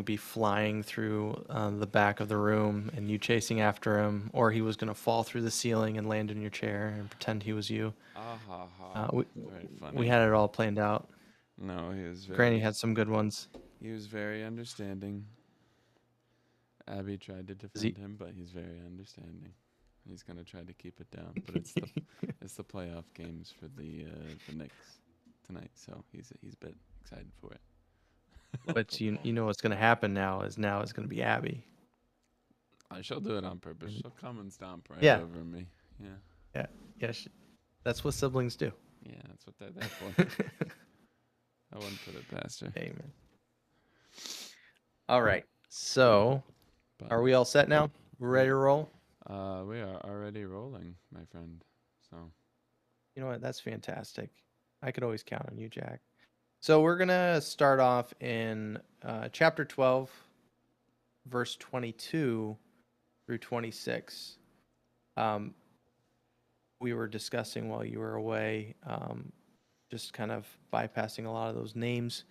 be flying through the back of the room and you chasing after him, or he was going to fall through the ceiling and land in your chair and pretend he was you. Ah ha ha. Uh, we Very we funny. had it all planned out. No, Granny had some good ones. he was very understanding. Abby tried to Is he? defend him, but he's very understanding. He's gonna try to keep it down, but it's the playoff games for the Knicks tonight, so he's a bit excited for it. But you know what's going to happen now it's going to be Abby. She'll do it on purpose. And She'll come and stomp right yeah, over me. Yeah, yeah, yeah. That's what siblings do. yeah, that's what they're there for. I wouldn't put it past her. Amen. All right. So, But are we all set now? We're ready to roll? we are already rolling, my friend. So You know what? That's fantastic. I could always count on you, Jack. So, we're going to start off in chapter 12, verse 22 through 26. Um, we were discussing while you were away, just kind of bypassing a lot of those names.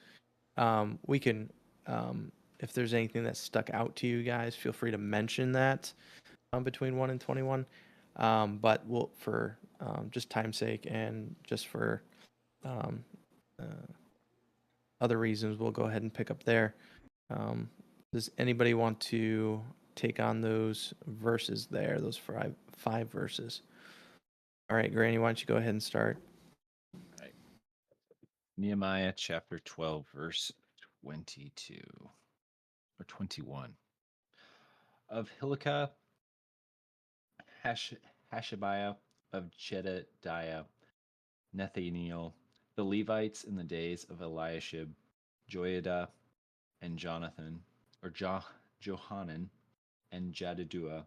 We can, if there's anything that stuck out to you guys, feel free to mention that between 1 and 21. But we'll, for just time's sake and just for um, uh, other reasons, we'll go ahead and pick up there. Does anybody want to take on those verses there, those five verses? All right, Granny, why don't you go ahead and start? Right. Nehemiah chapter 12, verse 22 or 21. Of Hilkiah, Hashabiah, of Jedediah, Nathaniel, the Levites in the days of Eliashib, Joiada, and Jonathan, or Johanan, and Jadidua,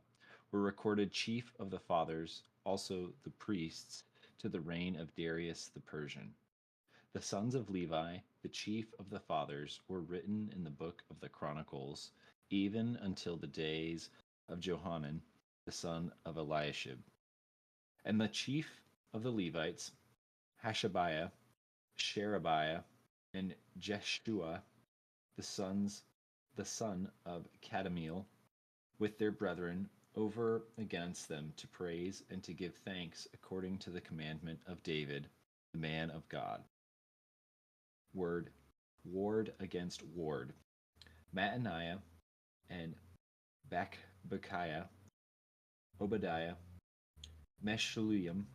were recorded chief of the fathers, also the priests, to the reign of Darius the Persian. The sons of Levi, the chief of the fathers, were written in the book of the Chronicles, even until the days of Johanan, the son of Eliashib. And the chief of the Levites, Hashabiah, Sherebiah, and Jeshua, the son of Kadmiel, with their brethren, over against them to praise and to give thanks according to the commandment of David, the man of God. Ward against ward. Mattaniah and Bakbukiah, Obadiah, Meshullam,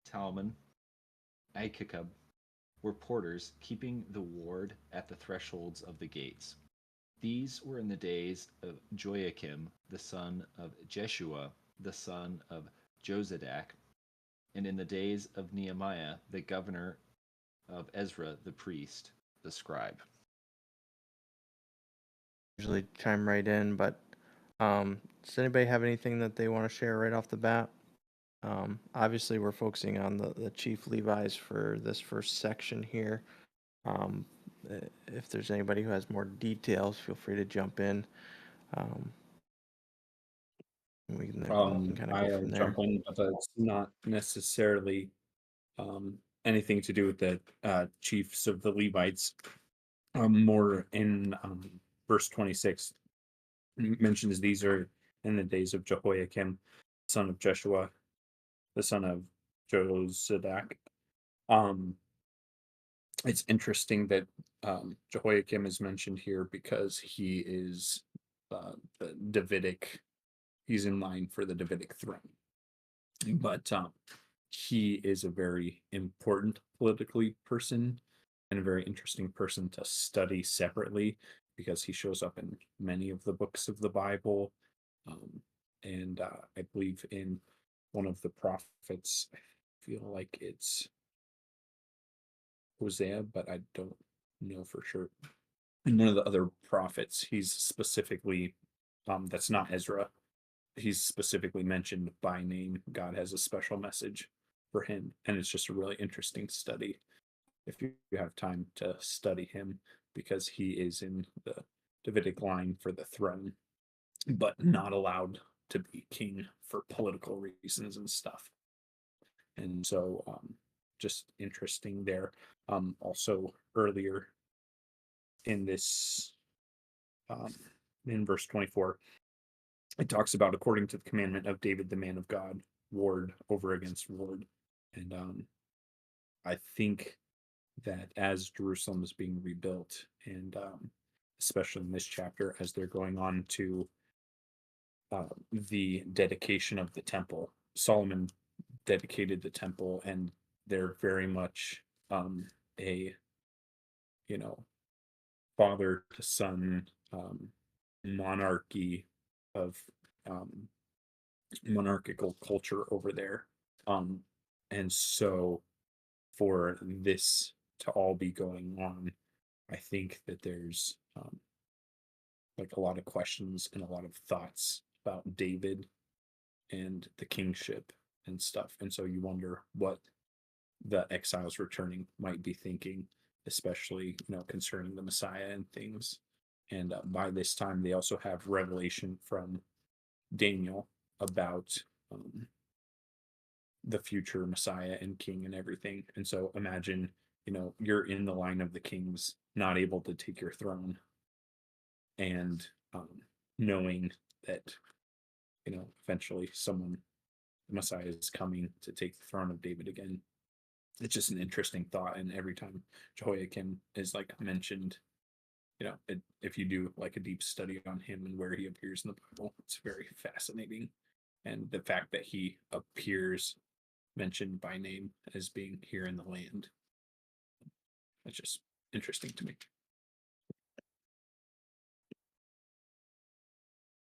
Talmon, Achikab were porters keeping the ward at the thresholds of the gates. These were in the days of Joachim, the son of Jeshua, the son of Jozadak, and in the days of Nehemiah, the governor of Ezra the priest, the scribe. Usually chime right in, but does anybody have anything that they want to share right off the bat? Obviously, we're focusing on the chief Levi's for this first section here. Um, if there's anybody who has more details, feel free to jump in. Um, we can kind of go I'll from there. jump in, but that's not necessarily anything to do with the chiefs of the Levites. More in verse 26 mentions these are in the days of Jehoiakim, son of Jeshua, the son of Jozadak. It's interesting that Jehoiakim is mentioned here because he is the Davidic. He's in line for the Davidic throne, but he is a very important politically person and a very interesting person to study separately because he shows up in many of the books of the Bible. And I believe in one of the prophets, I feel like it's Hosea, but I don't know for sure. In one of the other prophets, he's specifically, that's not Ezra, he's specifically mentioned by name. God has a special message for him, and it's just a really interesting study if you have time to study him because he is in the Davidic line for the throne, but not allowed to be king for political reasons and stuff. And so, just interesting there. Also, earlier in this in verse 24, it talks about according to the commandment of David, the man of God, ward over against ward. And I think that as Jerusalem is being rebuilt, and especially in this chapter, as they're going on to the dedication of the temple, Solomon dedicated the temple, and they're very much a father to son monarchy of monarchical culture over there. And so for this to all be going on, I think that there's like a lot of questions and a lot of thoughts about David and the kingship and stuff. And so you wonder what the exiles returning might be thinking, especially, concerning the Messiah and things. And by this time, they also have revelation from Daniel about the future Messiah and king and everything. And so imagine, you're in the line of the kings, not able to take your throne, and knowing that, eventually the Messiah is coming to take the throne of David again. It's just an interesting thought. And every time Jehoiakim is like mentioned, if you do like a deep study on him and where he appears in the Bible, it's very fascinating. And the fact that he appears mentioned by name as being here in the land, it's just interesting to me.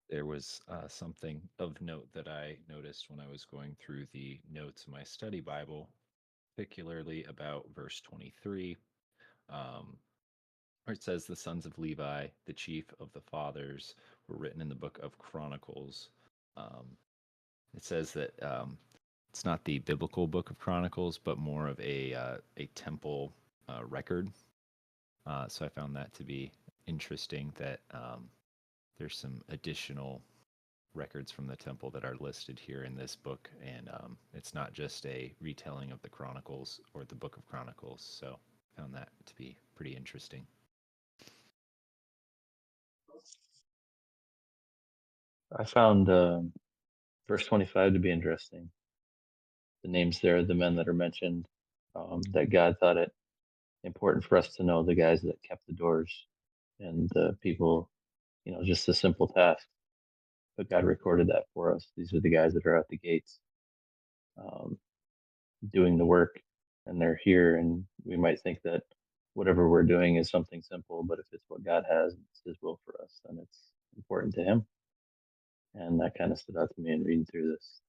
There was something of note that I noticed when I was going through the notes of my study Bible, particularly about verse 23, where it says the sons of Levi, the chief of the fathers, were written in the book of Chronicles. It says that it's not the biblical book of Chronicles, but more of a temple record. So I found that to be interesting that there's some additional records from the temple that are listed here in this book, and it's not just a retelling of the Chronicles or the book of Chronicles. So I found that to be pretty interesting. I found verse 25 to be interesting. The names there, the men that are mentioned, that God thought it important for us to know the guys that kept the doors and the people, just a simple task. But God recorded that for us. These are the guys that are at the gates doing the work, and they're here. And we might think that whatever we're doing is something simple, but if it's what God has, it's His will for us, then it's important to Him. And that kind of stood out to me in reading through this.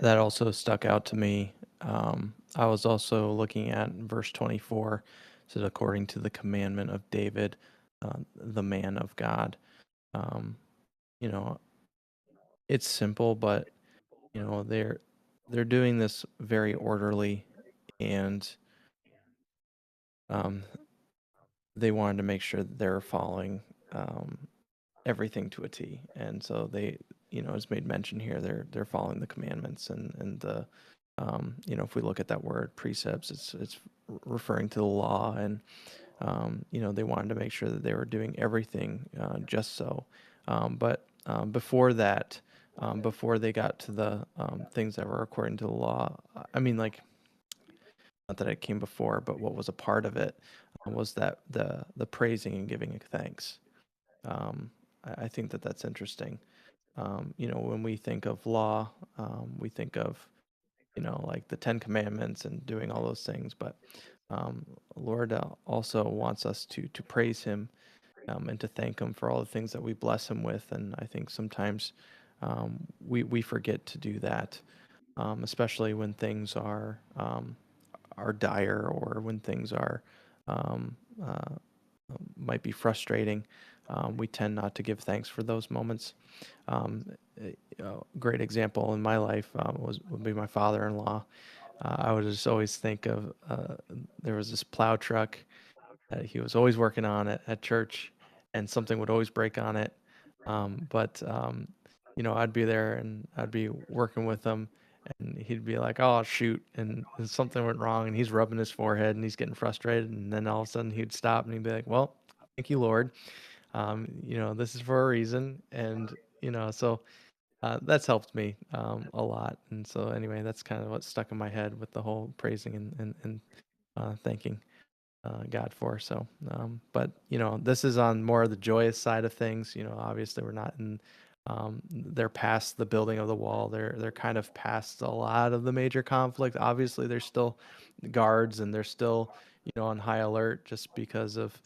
That also stuck out to me. I was also looking at verse 24, said according to the commandment of David, the man of God. You know, it's simple, but they're doing this very orderly, and they wanted to make sure that they're following everything to a T, and so they, as made mention here, they're following the commandments and the, if we look at that word precepts, it's referring to the law, and they wanted to make sure that they were doing everything just so. But before that, before they got to the things that were according to the law, I mean, like, not that it came before, but what was a part of it was that the praising and giving of thanks. I think that that's interesting. When we think of law, we think of, like the 10 Commandments and doing all those things. But Lord also wants us to praise Him and to thank Him for all the things that we bless Him with. And I think sometimes we forget to do that, especially when things are dire, or when things are might be frustrating. We tend not to give thanks for those moments. A great example in my life would be my father-in-law. I would just always think of there was this plow truck that he was always working on at church, and something would always break on it. But I'd be there and I'd be working with him, and he'd be like, "Oh shoot!" and something went wrong, and he's rubbing his forehead and he's getting frustrated, and then all of a sudden he'd stop and he'd be like, "Well, thank you, Lord." this is for a reason, and so that's helped me a lot. And so anyway, that's kind of what stuck in my head with the whole praising and thanking God for. So, but this is on more of the joyous side of things. Obviously we're not in. They're past the building of the wall. They're kind of past a lot of the major conflict. Obviously, there's still guards and they're still on high alert just because of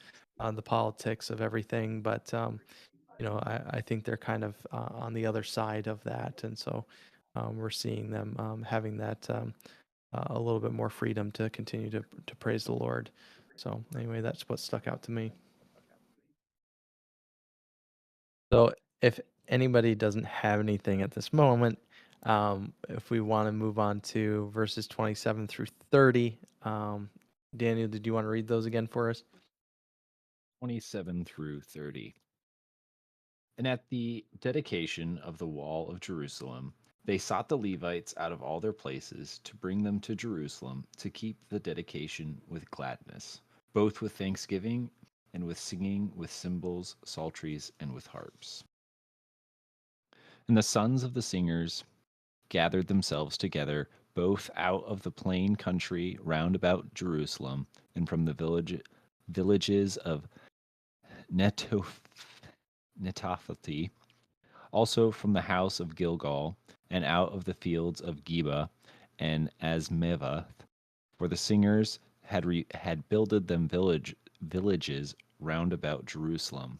the politics of everything. But I think they're kind of on the other side of that, and so we're seeing them having that a little bit more freedom to continue to praise the Lord. So anyway, that's what stuck out to me. So if anybody doesn't have anything at this moment, if we want to move on to verses 27 through 30, Daniel, did you want to read those again for us? 27 through 30. And at the dedication of the wall of Jerusalem, they sought the Levites out of all their places to bring them to Jerusalem to keep the dedication with gladness, both with thanksgiving and with singing, with cymbals, psalteries, and with harps. And the sons of the singers gathered themselves together, both out of the plain country round about Jerusalem, and from the villages of Netophathi, also from the house of Gilgal, and out of the fields of Geba and Asmevath, for the singers had builded them villages round about Jerusalem.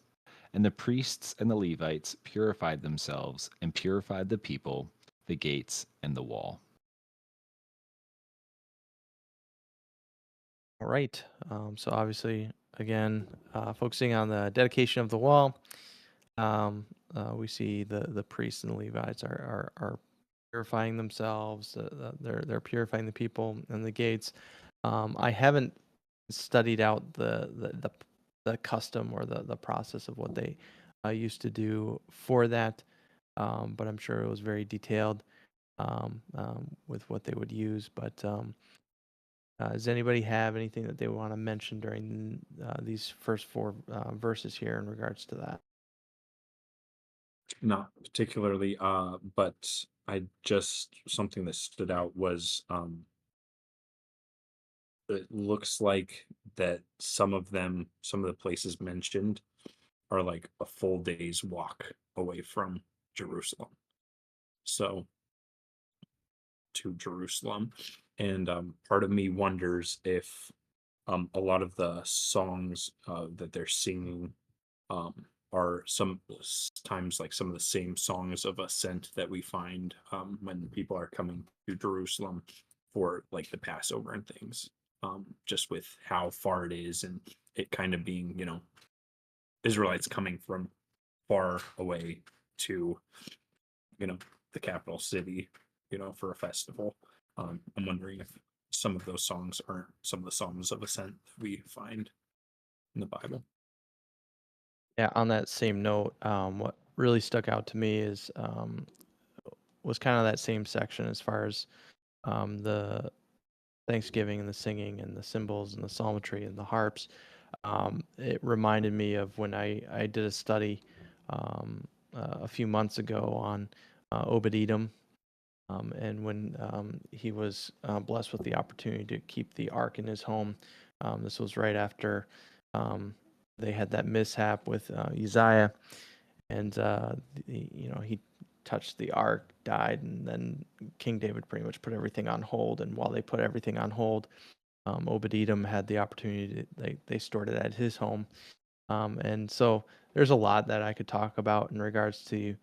And the priests and the Levites purified themselves and purified the people, the gates, and the wall. All right. So obviously, again, focusing on the dedication of the wall, we see the priests and the Levites are purifying themselves. They're purifying the people and the gates. I haven't studied out the custom or the process of what they used to do for that, but I'm sure it was very detailed with what they would use. But does anybody have anything that they want to mention during these first four verses here in regards to that? Not particularly, but I just something that stood out was it looks like that some of the places mentioned are like a full day's walk away from Jerusalem. So to Jerusalem. And part of me wonders if a lot of the songs that they're singing are sometimes like some of the same songs of ascent that we find when people are coming to Jerusalem for like the Passover and things. Just with how far it is and it kind of being, Israelites coming from far away to, the capital city, for a festival. I'm wondering if some of those songs aren't some of the songs of ascent that we find in the Bible. Yeah, on that same note, what really stuck out to me was kind of that same section as far as the Thanksgiving and the singing and the cymbals and the psalmistry and the harps. It reminded me of when I did a study a few months ago on Obed-Edom, and when he was blessed with the opportunity to keep the ark in his home. This was right after they had that mishap with Uzziah, and he touched the ark, died, and then King David pretty much put everything on hold. And while they put everything on hold, Obed-Edom had the opportunity they stored it at his home. And so there's a lot that I could talk about in regards to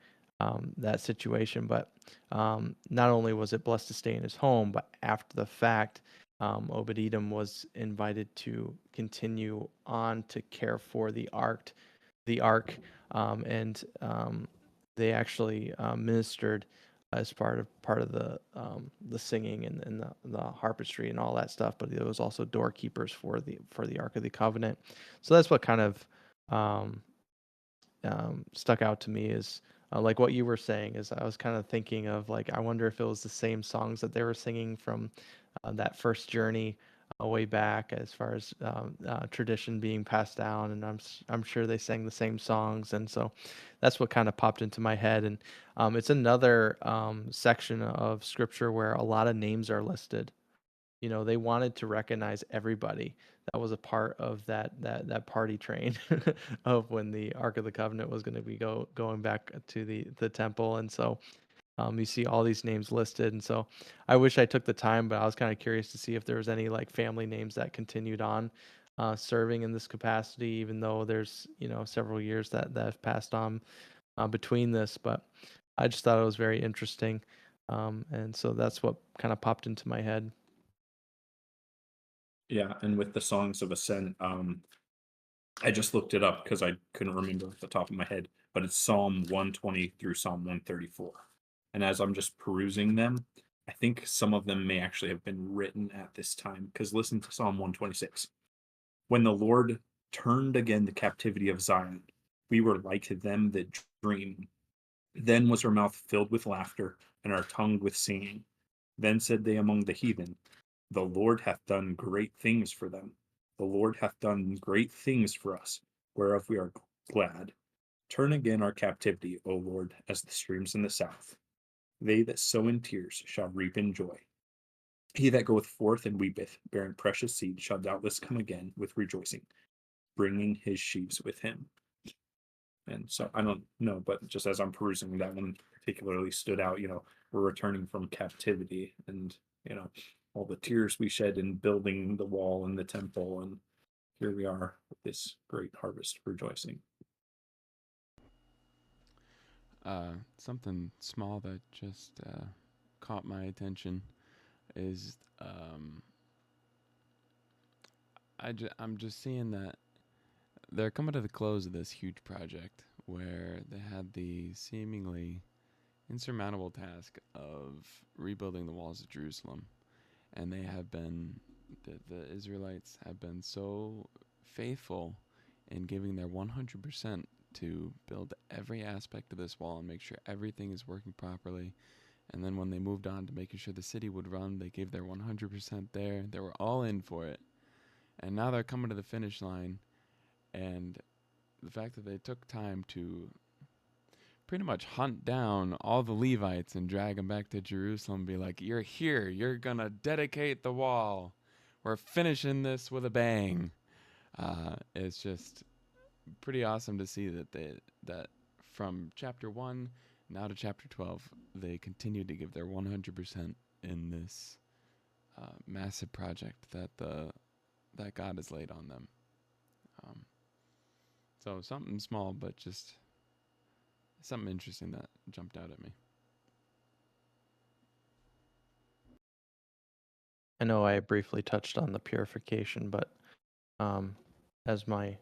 that situation. But not only was it blessed to stay in his home, but after the fact, Obed-Edom was invited to continue on to care for the ark, and they actually ministered as part of the singing and the harpistry and all that stuff. But there was also doorkeepers for the Ark of the Covenant. So that's what kind of stuck out to me is like what you were saying. Is I was kind of thinking of like I wonder if it was the same songs that they were singing from that first journey way back as far as tradition being passed down, and I'm sure they sang the same songs, and so that's what kind of popped into my head. And it's another section of scripture where a lot of names are listed. They wanted to recognize everybody that was a part of that party train of when the Ark of the Covenant was going to be going back to the temple. And so you see all these names listed. And so I wish I took the time, but I was kind of curious to see if there was any like family names that continued on serving in this capacity, even though there's several years that have passed on between this. But I just thought it was very interesting, and so that's what kind of popped into my head. Yeah, and with the songs of ascent, I just looked it up because I couldn't remember off the top of my head, but it's Psalm 120 through Psalm 134. And as I'm just perusing them, I think some of them may actually have been written at this time. Because listen to Psalm 126. When the Lord turned again the captivity of Zion, we were like them that dream. Then was our mouth filled with laughter, and our tongue with singing. Then said they among the heathen, the Lord hath done great things for them. The Lord hath done great things for us, whereof we are glad. Turn again our captivity, O Lord, as the streams in the south. They that sow in tears shall reap in joy. He that goeth forth and weepeth, bearing precious seed, shall doubtless come again with rejoicing, bringing his sheaves with him. And so I don't know, but just as I'm perusing, that one particularly stood out. We're returning from captivity, and all the tears we shed in building the wall and the temple, and here we are with this great harvest rejoicing. Something small that just caught my attention is I'm just seeing that they're coming to the close of this huge project where they had the seemingly insurmountable task of rebuilding the walls of Jerusalem, and they have been the Israelites have been so faithful in giving their 100% to build every aspect of this wall and make sure everything is working properly. And then when they moved on to making sure the city would run, they gave their 100% there. They were all in for it. And now they're coming to the finish line. And the fact that they took time to pretty much hunt down all the Levites and drag them back to Jerusalem and be like, you're here. You're going to dedicate the wall. We're finishing this with a bang. It's just pretty awesome to see that from chapter 1 now to chapter 12, they continue to give their 100% in this massive project that God has laid on them. So something small, but just something interesting that jumped out at me. I know I briefly touched on the purification, but as my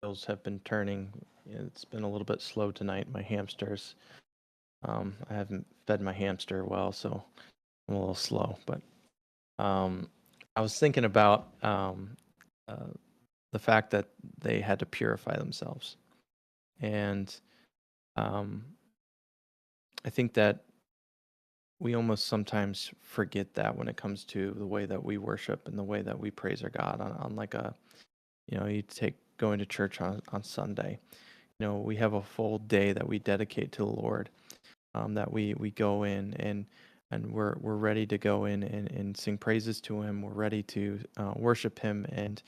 wheels have been turning, it's been a little bit slow tonight. My hamsters, I haven't fed my hamster well, so I'm a little slow. But I was thinking about the fact that they had to purify themselves, and I think that we almost sometimes forget that when it comes to the way that we worship and the way that we praise our God on like a, you take going to church on Sunday. We have a full day that we dedicate to the Lord, that we go in and we're ready to go in and sing praises to Him. We're ready to worship Him and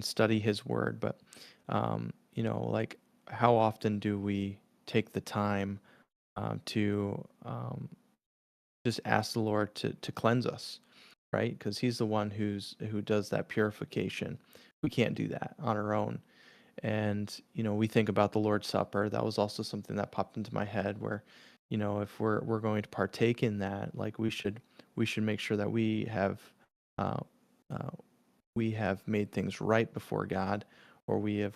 study His Word. But like how often do we take the time to just ask the Lord to cleanse us, right? Because He's the one who does that purification. We can't do that on our own. And we think about the Lord's Supper. That was also something that popped into my head, where if we're going to partake in that, like we should make sure that we have made things right before God, or we have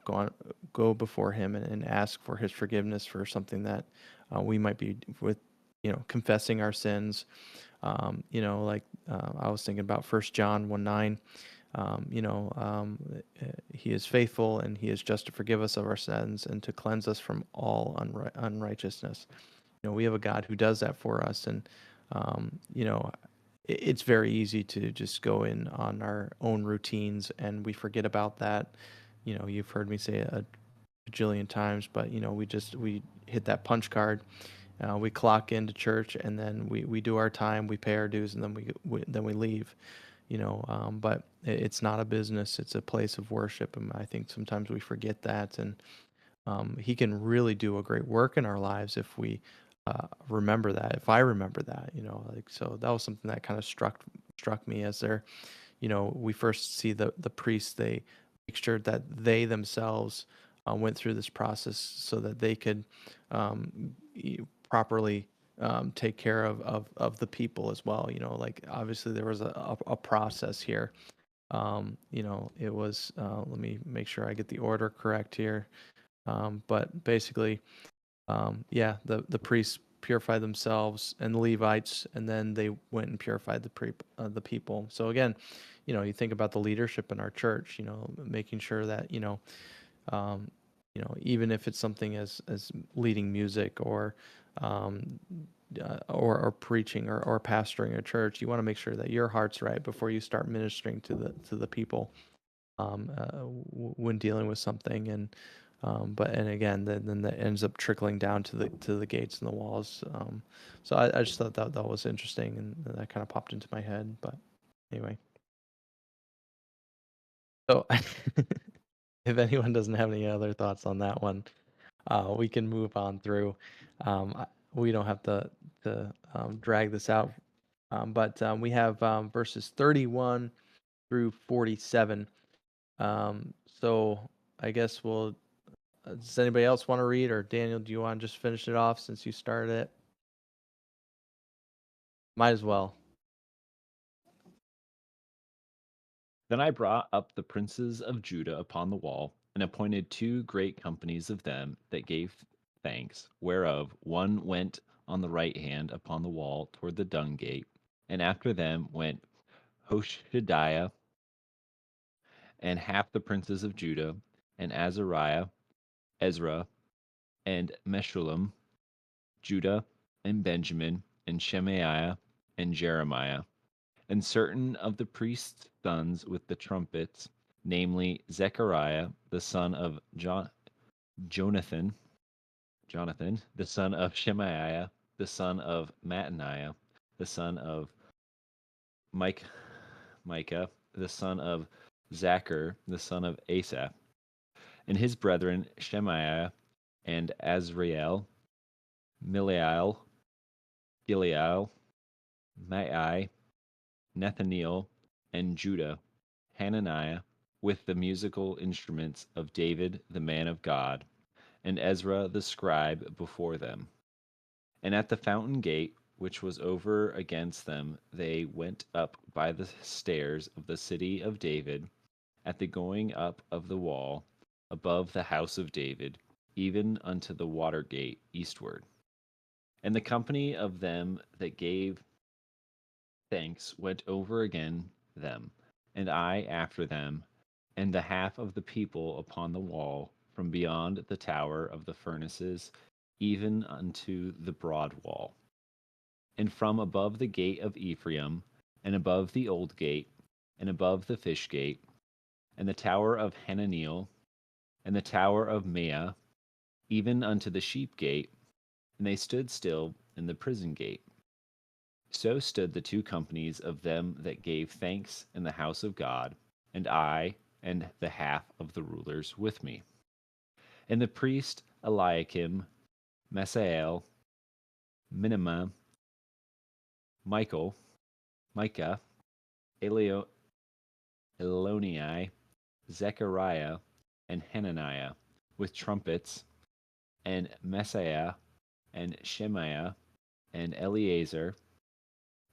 go before Him and ask for His forgiveness for something that we might be with, confessing our sins. I was thinking about 1 John 1:9. He is faithful and He is just to forgive us of our sins and to cleanse us from all unrighteousness. We have a God who does that for us, and it's very easy to just go in on our own routines and we forget about that. You know, you've heard me say it a bajillion times, but you know, we hit that punch card. We clock into church and then we do our time, we pay our dues, and then we leave. You know, but it's not a business; it's a place of worship, and I think sometimes we forget that. And he can really do a great work in our lives if we remember that. If I remember that, you know, like so that was something that kind of struck me as they're, you know, we first see the priests. They make sure that they themselves went through this process so that they could properly take care of the people as well. You know, like obviously there was a process here. You know, it was. Let me make sure I get the order correct here. But basically, yeah, the priests purified themselves and the Levites, and then they went and purified the people. So again, you know, you think about the leadership in our church, you know, making sure that, um, even if it's something as leading music um, or preaching or pastoring a church, you want to make sure that your heart's right before you start ministering to the people when dealing with something. And but and again, then that ends up trickling down to the gates and the walls. So I just thought that was interesting, and that kind of popped into my head. But anyway, so if anyone doesn't have any other thoughts on that one, we can move on through. We don't have to drag this out, but we have verses 31 through 47. So I guess we'll. Does anybody else want to read, or Daniel, do you want to just finish it off since you started it? Might as well. Then I brought up the princes of Judah upon the wall, and appointed 2 great companies of them that gave thanks, whereof one went on the right hand upon the wall toward the dung gate, and after them went Hoshadiah and half the princes of Judah, and Azariah, Ezra, and Meshullam, Judah, and Benjamin, and Shemaiah, and Jeremiah, and certain of the priests' sons with the trumpets, namely Zechariah, the son of Jonathan, the son of Shemaiah, the son of Mattaniah, the son of Micah, the son of Zachar, the son of Asaph, and his brethren Shemaiah and Azrael, Miliel, Gileal, Mai, Nathaniel, and Judah, Hananiah, with the musical instruments of David the man of God, and Ezra the scribe before them. And at the fountain gate, which was over against them, they went up by the stairs of the city of David, at the going up of the wall, above the house of David, even unto the water gate eastward. And the company of them that gave thanks went over again them, and I after them, and the half of the people upon the wall, from beyond the tower of the furnaces, even unto the broad wall. And from above the gate of Ephraim, and above the old gate, and above the fish gate, and the tower of Hananiel, and the tower of Mea, even unto the sheep gate, and they stood still in the prison gate. So stood the 2 companies of them that gave thanks in the house of God, and I and the half of the rulers with me. And the priest Eliakim, Masael, Minima, Micah, Elonai, Zechariah, and Hananiah, with trumpets, and Messiah, and Shemaiah, and Eleazar,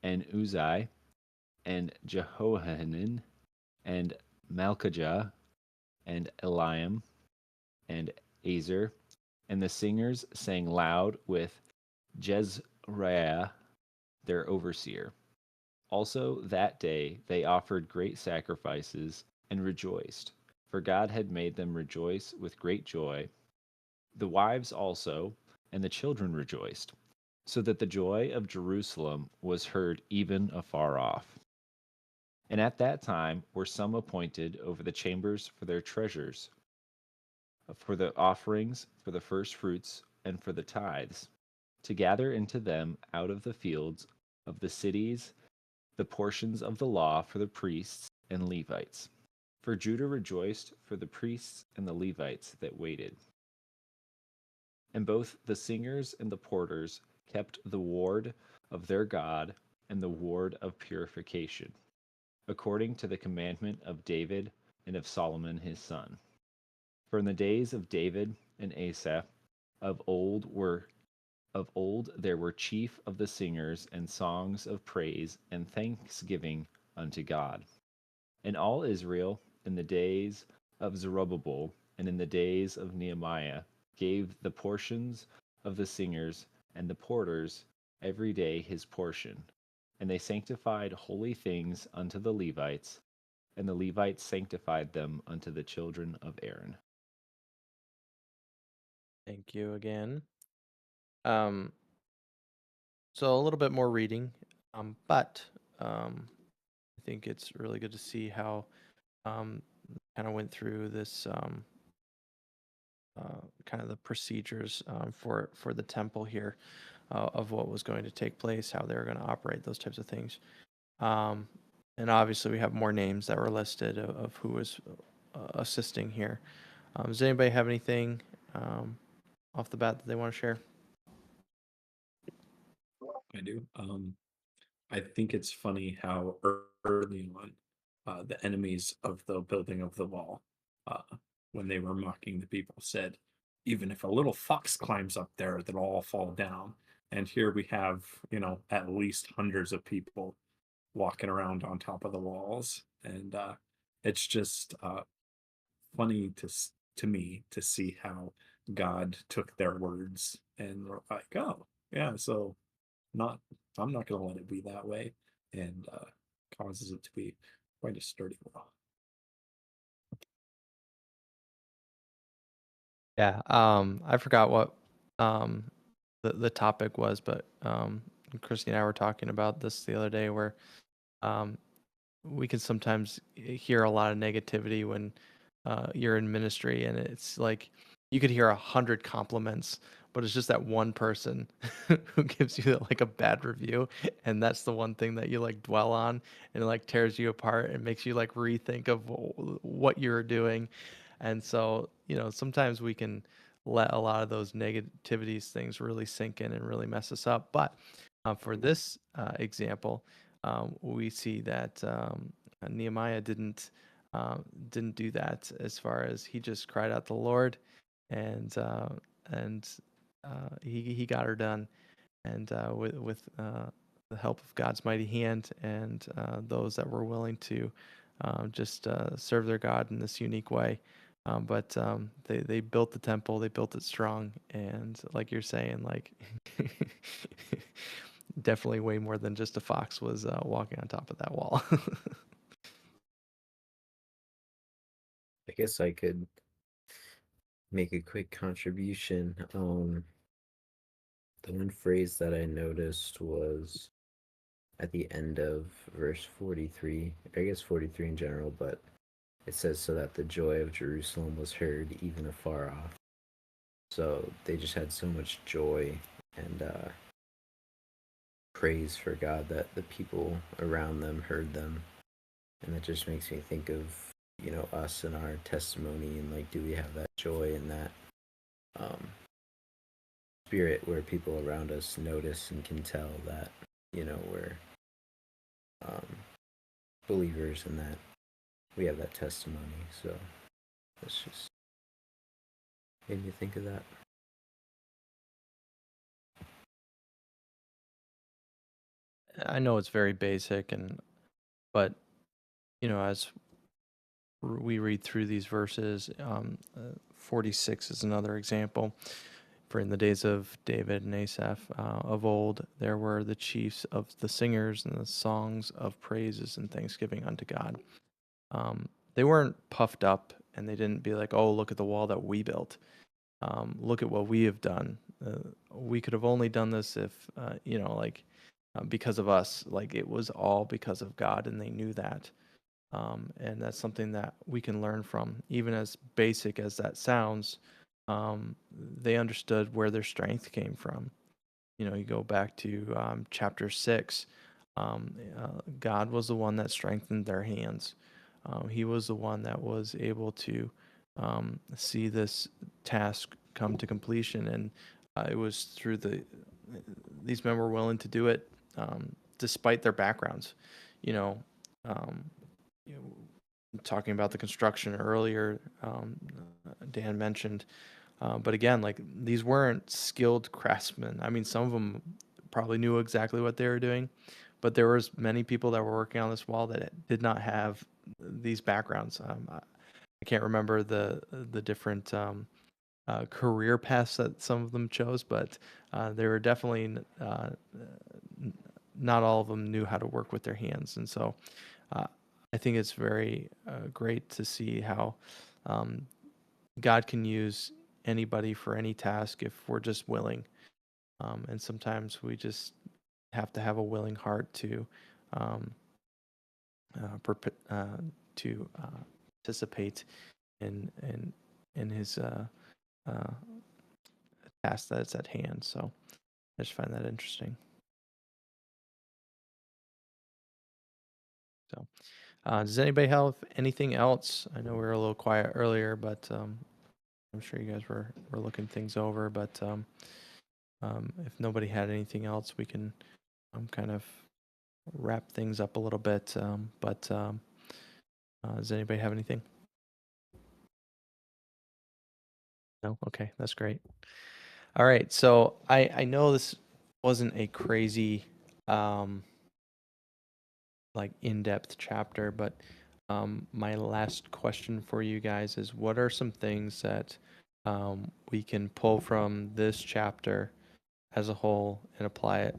and Uzai, and Jehohanan, and Malchijah, and Eliam, and Azer, and the singers sang loud with Jezreiah, their overseer. Also that day they offered great sacrifices and rejoiced, for God had made them rejoice with great joy. The wives also and the children rejoiced, so that the joy of Jerusalem was heard even afar off. And at that time were some appointed over the chambers for their treasures, for the offerings, for the first fruits, and for the tithes, to gather into them out of the fields of the cities the portions of the law for the priests and Levites. For Judah rejoiced for the priests and the Levites that waited. And both the singers and the porters kept the ward of their God and the ward of purification, according to the commandment of David and of Solomon his son. For in the days of David and Asaph of old there were chief of the singers and songs of praise and thanksgiving unto God. And all Israel in the days of Zerubbabel and in the days of Nehemiah gave the portions of the singers and the porters every day his portion. And they sanctified holy things unto the Levites, and the Levites sanctified them unto the children of Aaron. Thank you again. So a little bit more reading, but I think it's really good to see how kind of went through this kind of the procedures for the temple here of what was going to take place, how they were going to operate, those types of things. And obviously, we have more names that were listed of who was assisting here. Does anybody have anything off the bat that they want to share? I do. I think it's funny how early on, the enemies of the building of the wall, uh, when they were mocking the people, said, "Even if a little fox climbs up there, they'll all fall down." And here we have, at least hundreds of people walking around on top of the walls, and it's just funny to me to see how God took their words and were like, "Oh, yeah, so not I'm not going to let it be that way," and causes it to be quite a sturdy wall. Yeah. I forgot what the topic was, but Christy and I were talking about this the other day, where um, we can sometimes hear a lot of negativity when you're in ministry, and it's like you could hear 100 compliments, but it's just that one person who gives you like a bad review, and that's the one thing that you like dwell on, and it like tears you apart and makes you like rethink of what you're doing. And so, sometimes we can let a lot of those negativities things really sink in and really mess us up. But for this example, we see that Nehemiah didn't do that, as far as he just cried out to the Lord, and he got her done, and with the help of God's mighty hand, and those that were willing to just serve their God in this unique way. But they built the temple, they built it strong, and like you're saying, like definitely way more than just a fox was walking on top of that wall. I guess I could make a quick contribution. The one phrase that I noticed was at the end of verse 43, I guess 43 in general, but it says, "So that the joy of Jerusalem was heard even afar off." So they just had so much joy and praise for God that the people around them heard them. And that just makes me think of, us and our testimony, and like, do we have that joy and that spirit where people around us notice and can tell that, we're believers, and that we have that testimony. So that's just made me think of that. I know it's very basic, but as we read through these verses, 46 is another example. For in the days of David and Asaph of old, there were the chiefs of the singers and the songs of praises and thanksgiving unto God. They weren't puffed up, and they didn't be like, "Oh, look at the wall that we built. Look at what we have done." we could have only done this if like because of us. Like it was all because of God, and they knew that. And that's something that we can learn from, even as basic as that sounds. They understood where their strength came from. You go back to chapter 6. God was the one that strengthened their hands. He was the one that was able to see this task come to completion, and it was through these men were willing to do it despite their backgrounds. You know, um, you know, talking about the construction earlier, Dan mentioned. But again, like these weren't skilled craftsmen. I mean, some of them probably knew exactly what they were doing, but there was many people that were working on this wall that did not have these backgrounds. I can't remember the different career paths that some of them chose, but they were definitely not all of them knew how to work with their hands, and so I think it's very great to see how God can use anybody for any task if we're just willing. And sometimes we just have to have a willing heart to um, to participate in His task that's at hand. So I just find that interesting. So, does anybody have anything else? I know we were a little quiet earlier, but I'm sure you guys were looking things over. But if nobody had anything else, we can kind of wrap things up a little bit. But does anybody have anything? No? Okay, that's great. All right, so I know this wasn't a crazy like in-depth chapter, but my last question for you guys is, what are some things that we can pull from this chapter as a whole and apply it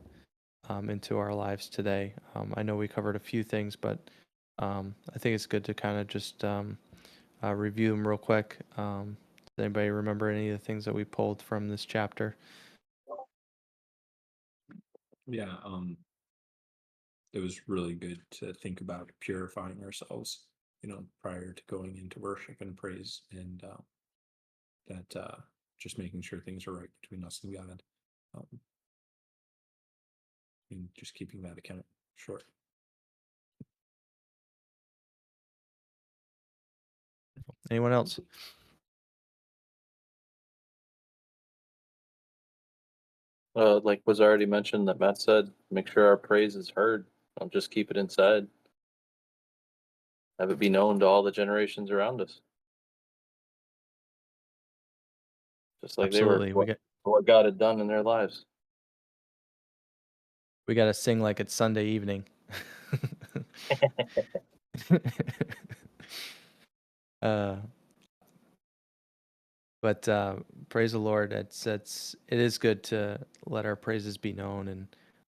into our lives today? I know we covered a few things, but I think it's good to kind of just review them real quick. Does anybody remember any of the things that we pulled from this chapter? Yeah, it was really good to think about purifying ourselves, prior to going into worship and praise, and that just making sure things are right between us and God, um, and just keeping that account short. Anyone else? Like was already mentioned that Matt said, make sure our praise is heard. Don't just keep it inside. Have it be known to all the generations around us. Just like Absolutely. they were what God had done in their lives. We got to sing like it's Sunday evening. uh, but praise the Lord. It is good to let our praises be known, and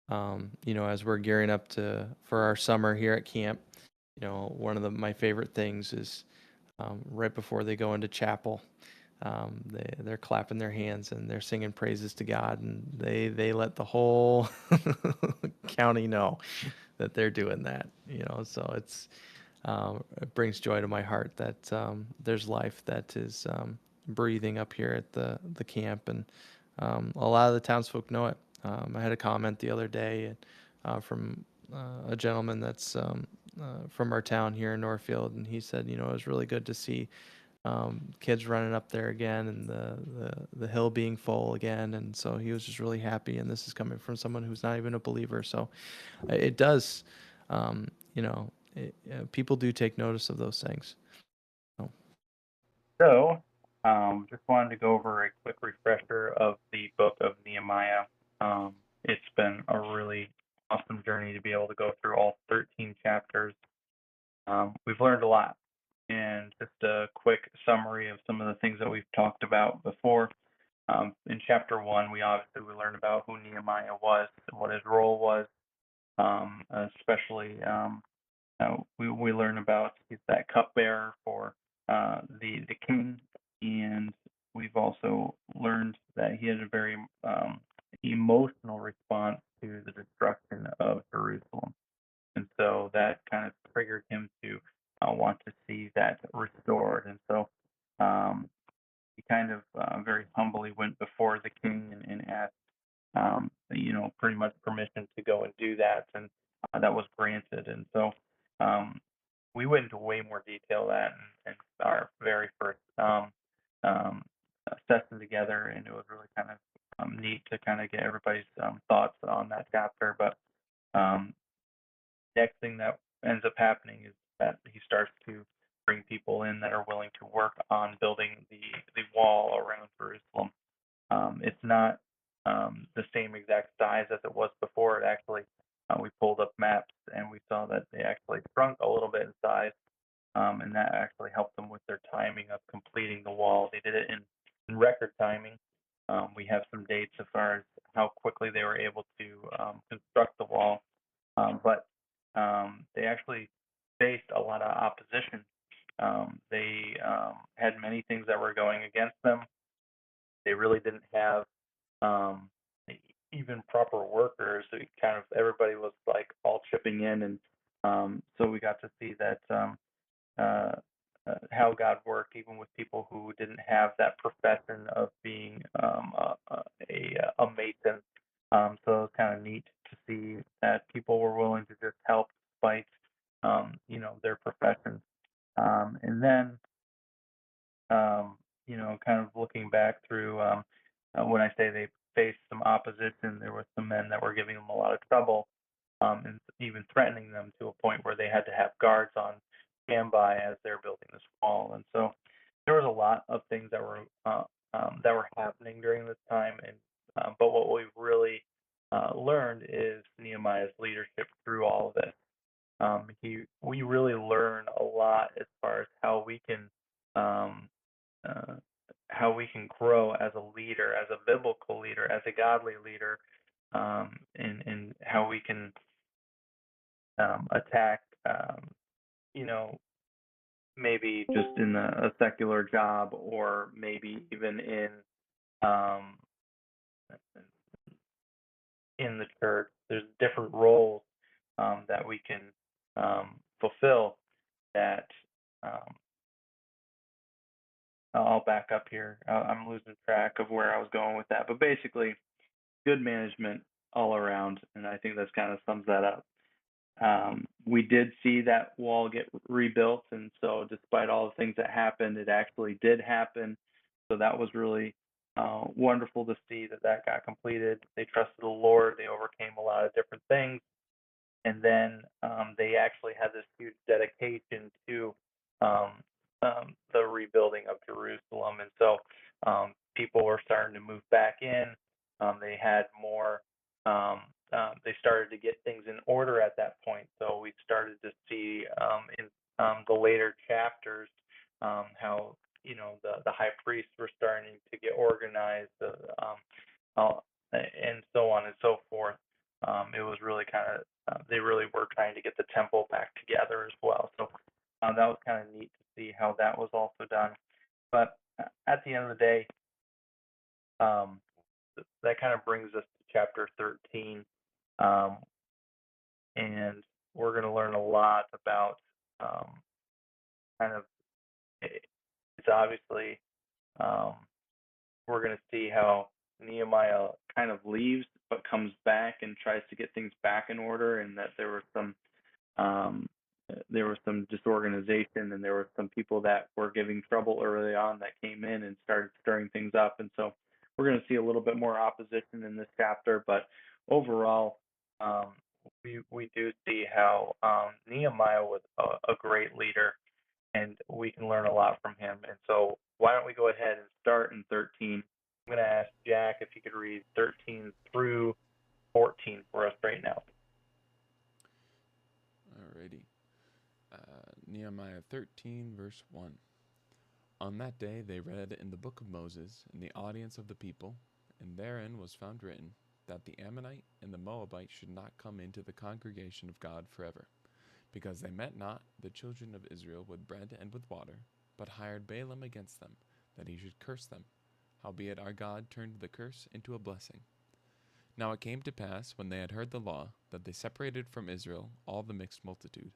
as we're gearing up for our summer here at camp, one of my favorite things is right before they go into chapel. They're clapping their hands and they're singing praises to God, and they let the whole county know that they're doing that. So it brings joy to my heart that there's life that is breathing up here at the camp, and a lot of the townsfolk know it. I had a comment the other day from a gentleman that's from our town here in Northfield, and he said, it was really good to see kids running up there again, and the hill being full again, and so he was just really happy. And this is coming from someone who's not even a believer, so it does, people do take notice of those things. So, just wanted to go over a quick refresher of the book of Nehemiah. It's been a really awesome journey to be able to go through all 13 chapters. We've learned a lot, and just a quick summary of some of the things that we've talked about before. In chapter 1, we learned about who Nehemiah was and what his role was, especially we learn about he's that cupbearer for the king, and we've also learned that he had a very emotional response to the destruction of Jerusalem. And so that kind of triggered him to want to see that restored. And so um, he kind of very humbly went before the king and asked, pretty much permission to go and do that, and that was granted. And so um, we went into way more detail that in our very first um, session together, and it was really kind of neat to kind of get everybody's thoughts on that chapter. But um, next thing that ends up happening is that he starts to bring people in that are willing to work on building the wall around Jerusalem. It's not the same exact size as it was before. It actually, we pulled up maps and we saw that they actually shrunk a little bit in size, and that actually helped them with their timing of completing the wall. They did it in record timing. We have some dates as far as how quickly they were able to construct the wall, but they actually faced a lot of opposition. They had many things that were going against them. They really didn't have um, even proper workers. So kind of everybody was like all chipping in, and so we got to see that uh, how God worked, even with people who didn't have that profession of being a mason. So it was kind of neat to see that people were willing to just help despite their profession. And then kind of looking back through when I say they faced some opposition, there were some men that were giving them a lot of trouble, and even threatening them to a point where they had to have guards on standby as they're building this wall. And so there was a lot of things that were happening during this time. And but what we've really learned is Nehemiah's leadership through all of this. We really learn a lot as far as um, how we can grow as a leader, as a biblical leader, as a godly leader, and how we can attack, you know, maybe just in a secular job, or maybe even um, in the church. There's different roles that we can fulfill that um, I'll back up here. I'm losing track of where I was going with that. But basically, good management all around. And I think that's kind of sums that up. We did see that wall get rebuilt. And so, despite all the things that happened, it actually did happen. So, that was really wonderful to see that that got completed. They trusted the Lord, they overcame a lot of different things. And then they actually had this huge dedication to um, the rebuilding of Jerusalem, and so people were starting to move back in. They had more. They started to get things in order at that point. So we started to see in the later chapters how the high priests were starting to get organized, and so on and so forth. It was really kind of they really were trying to get the temple back together as well. So that was kind of neat to see how that was also done. But at the end of the day, um, that kind of brings us to chapter 13, um, and we're going to learn a lot about kind of it's obviously um, we're going to see how Nehemiah kind of leaves but comes back and tries to get things back in order, and that um, there was some disorganization, and there were some people that were giving trouble early on that came in and started stirring things up. And so we're going to see a little bit more opposition in this chapter, but overall, um, we do see how Nehemiah was a great leader, and we can learn a lot from him. And so why don't we go ahead and start in 13? I'm going to ask Jack if he could read 13 through 14 for us right now. Alrighty. Nehemiah 13, verse 1. On that day they read in the book of Moses in the audience of the people, and therein was found written that the Ammonite and the Moabite should not come into the congregation of God forever, because they met not the children of Israel with bread and with water, but hired Balaam against them, that he should curse them, Howbeit our God turned the curse into a blessing. Now it came to pass, when they had heard the law, that they separated from Israel all the mixed multitude.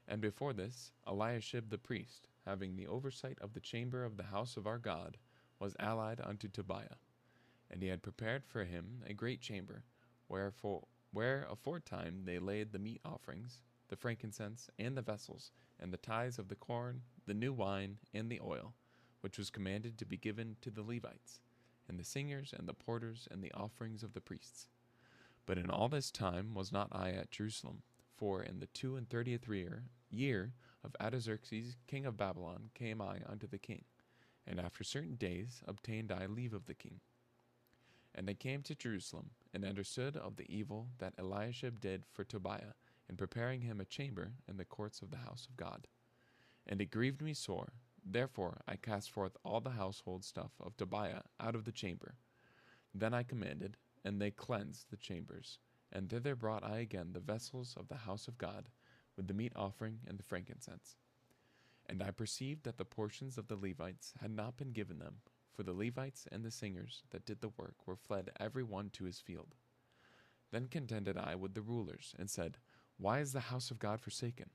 And before this, Eliashib the priest, having the oversight of the chamber of the house of our God, was allied unto Tobiah. And he had prepared for him a great chamber, where aforetime they laid the meat offerings, the frankincense, and the vessels, and the tithes of the corn, the new wine, and the oil, which was commanded to be given to the Levites, and the singers, and the porters, and the offerings of the priests. But in all this time was not I at Jerusalem, for in the 32 year of Artaxerxes king of Babylon came I unto the king, and after certain days obtained I leave of the king. And I came to Jerusalem, and understood of the evil that Eliashib did for Tobiah, in preparing him a chamber in the courts of the house of God. And it grieved me sore. Therefore I cast forth all the household stuff of Tobiah out of the chamber. Then I commanded, and they cleansed the chambers. And thither brought I again the vessels of the house of God, with the meat offering and the frankincense. And I perceived that the portions of the Levites had not been given them, for the Levites and the singers that did the work were fled every one to his field. Then contended I with the rulers, and said, Why is the house of God forsaken?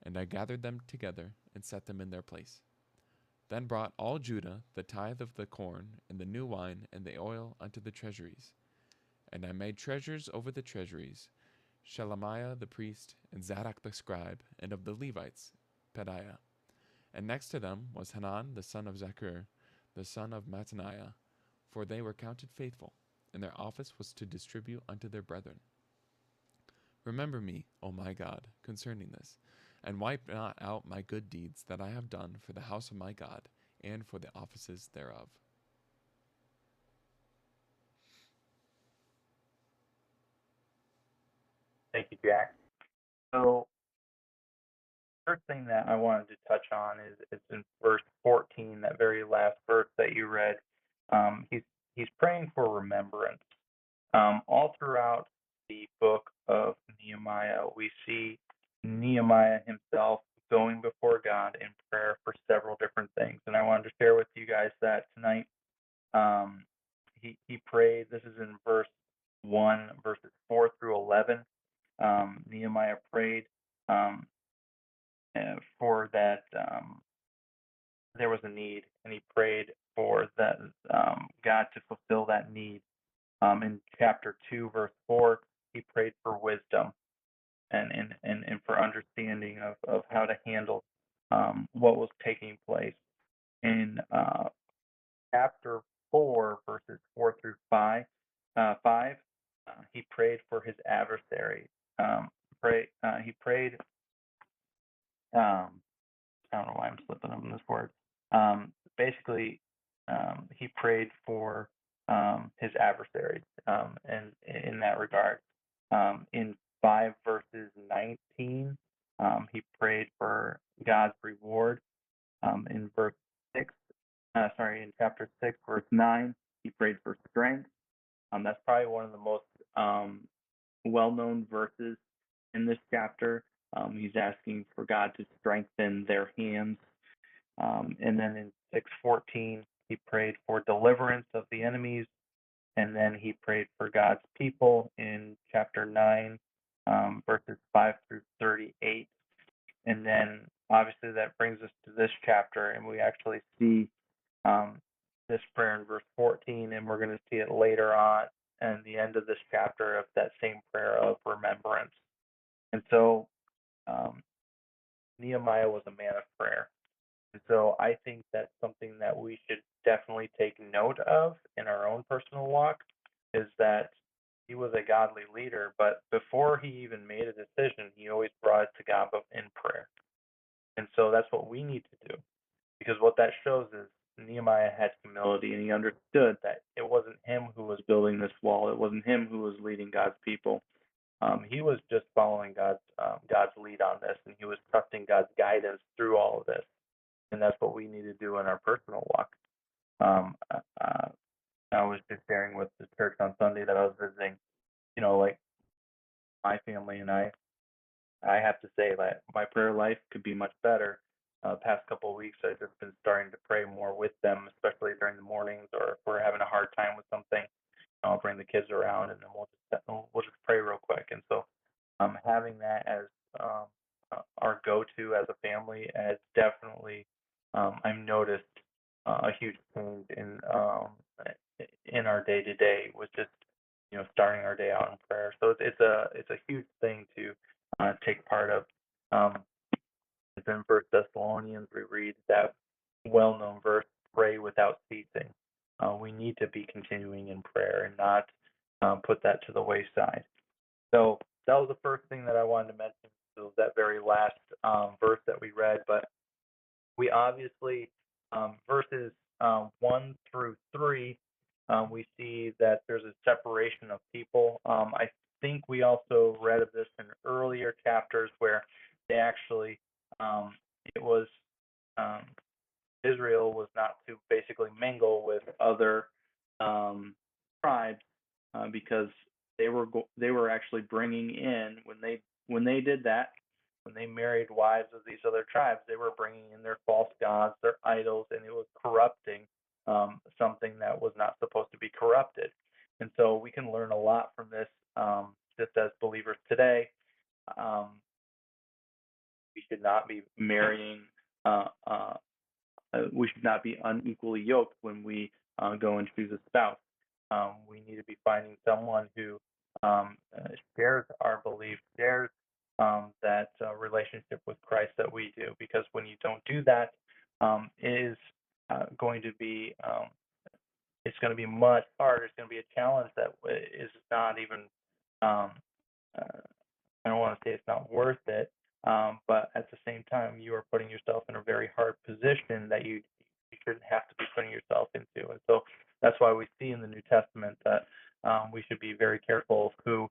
And I gathered them together, and set them in their place. Then brought all Judah the tithe of the corn, and the new wine, and the oil unto the treasuries. And I made treasures over the treasuries, Shelemiah the priest, and Zadok the scribe, and of the Levites, Pedaiah. And next to them was Hanan the son of Zaccur, the son of Mattaniah, for they were counted faithful, and their office was to distribute unto their brethren. Remember me, O my God, concerning this, and wipe not out my good deeds that I have done for the house of my God, and for the offices thereof. Thank you, Jack. So, first thing that I wanted to touch on is in verse 14, that very last verse that you read. He's praying for remembrance. All throughout the book of Nehemiah, we see Nehemiah himself going before God in prayer for several different things, and I wanted to share with you guys that tonight. He prayed. This is in verse 1, verses 4 through 11. Nehemiah prayed for that there was a need, and he prayed for that God to fulfill that need. In chapter 2, verse 4, he prayed for wisdom and for understanding of how to handle what was taking place. In chapter 4, verses 4 through 5, he prayed for his adversary. He prayed. I don't know why I'm slipping on this word. Basically, he prayed for his adversaries, and in that regard, in 5 verses 19, he prayed for God's reward. In verse 6, in chapter 6, verse 9, he prayed for strength. That's probably one of the most well-known verses in this chapter. He's asking for God to strengthen their hands. And then in 6:14, he prayed for deliverance of the enemies. And then he prayed for God's people in chapter 9, verses 5 through 38. And then obviously that brings us to this chapter, and we actually see this prayer in verse 14, and we're going to see it later on in the end of this chapter of that same prayer of remembrance. And so Nehemiah was a man of prayer. And so I think that's something that we should definitely take note of in our own personal walk, is that he was a godly leader, but before he even made a decision, he always brought it to God in prayer. And so that's what we need to do, because what that shows is Nehemiah had humility, and he understood that it wasn't him who was building this wall. It wasn't him who was leading God's people. He was just following God's lead on this, and he was trusting God's guidance through all of this. And that's what we need to do in our personal walk. I was just sharing with the church on Sunday that I was visiting. Like my family and I have to say that my prayer life could be much better, past couple of weeks, I've just been starting to pray more with them, especially during the mornings, or if we're having a hard time with something, I'll bring the kids around and then we'll just pray real quick. And so having that as our go-to as a family has definitely I've noticed a huge change in our day-to-day with just starting our day out in prayer. So it's a huge thing to take part of. Um, it's in First Thessalonians we read that well-known verse, "Pray without ceasing." We need to be continuing in prayer and not put that to the wayside. So that was the first thing that I wanted to mention. So that very last verse that we read, but we obviously verses 1 through 3, we see that there's a separation of people. I think we also read of this in earlier chapters where they actually it was um, Israel was not to basically mingle with other tribes because they were actually bringing in when they did that, when they married wives of these other tribes, they were bringing in their false gods, their idols, and it was corrupting something that was not supposed to be corrupted. And so we can learn a lot from this just as believers today. We should not be marrying we should not be unequally yoked when we go and choose a spouse. We need to be finding someone who shares our belief, shares that relationship with Christ that we do. Because when you don't do that, it is going to be it's going to be much harder. It's going to be a challenge that is not even I don't want to say it's not worth it, but at the same time, you are putting yourself in a very hard position that you shouldn't have to be putting yourself into. And so that's why we see in the New Testament that we should be very careful of who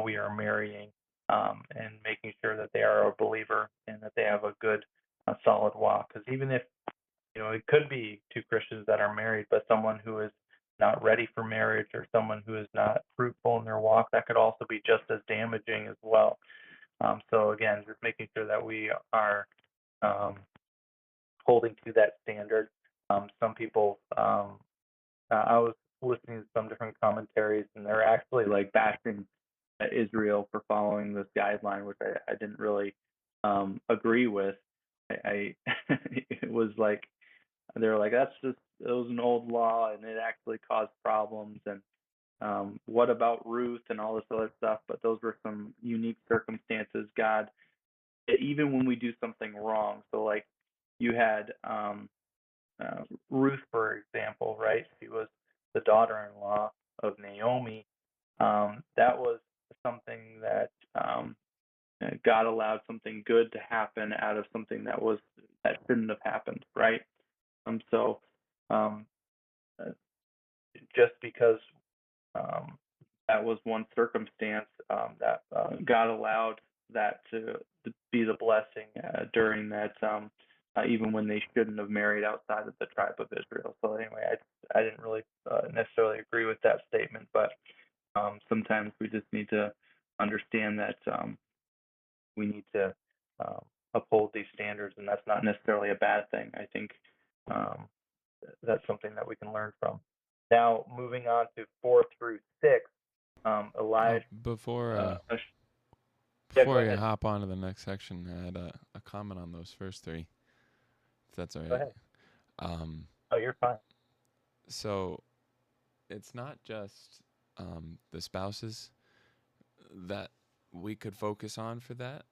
we are marrying and making sure that they are a believer and that they have a good, solid walk. Because even if it could be two Christians that are married, but someone who is not ready for marriage or someone who is not fruitful in their walk, that could also be just as damaging as well. So again, just making sure that we are holding to that standard. Some people, I was listening to some different commentaries, and they're actually like bashing Israel for following this guideline, which I didn't really agree with. I it was like they were like, it was an old law and it actually caused problems. And what about Ruth and all this other stuff? But those were some unique circumstances. God, even when we do something wrong, so like you had Ruth, for example, right? She was the daughter-in-law of Naomi. That was something that God allowed something good to happen out of something that shouldn't have happened, right? So um, just because that was one circumstance that God allowed that to be the blessing during that, even when they shouldn't have married outside of the tribe of Israel. So anyway, I didn't really necessarily agree with that statement, but sometimes we just need to understand that we need to uphold these standards, and that's not necessarily a bad thing. I think that's something that we can learn from. Now, moving on to 4 through 6, Elijah. Before Yeah, go before you ahead. hop on to the next section, I had a comment on those first three, if that's all Go right. ahead. Oh, you're fine. So it's not just the spouses that we could focus on for that,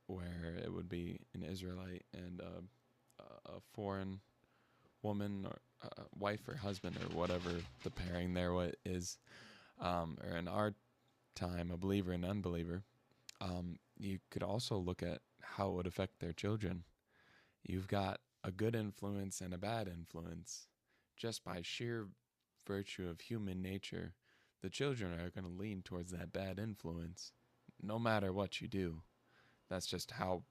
where it would be an Israelite and a foreign woman or wife or husband or whatever the pairing there is, or in our time, a believer and unbeliever. You could also look at how it would affect their children. You've got a good influence and a bad influence. Just by sheer virtue of human nature, the children are going to lean towards that bad influence, no matter what you do. That's just how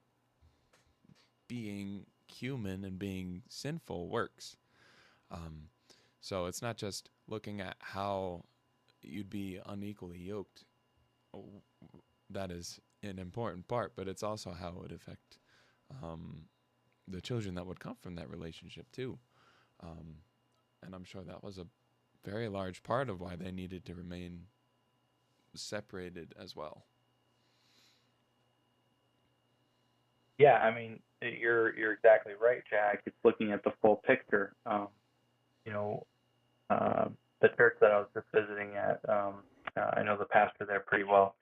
being human and being sinful works. So it's not just looking at how you'd be unequally yoked. That is an important part, but it's also how it would affect the children that would come from that relationship too. And I'm sure that was a very large part of why they needed to remain separated as well. Yeah, I mean, you're exactly right, Jack. It's looking at the full picture. You know, the church that I was just visiting at, I know the pastor there pretty well,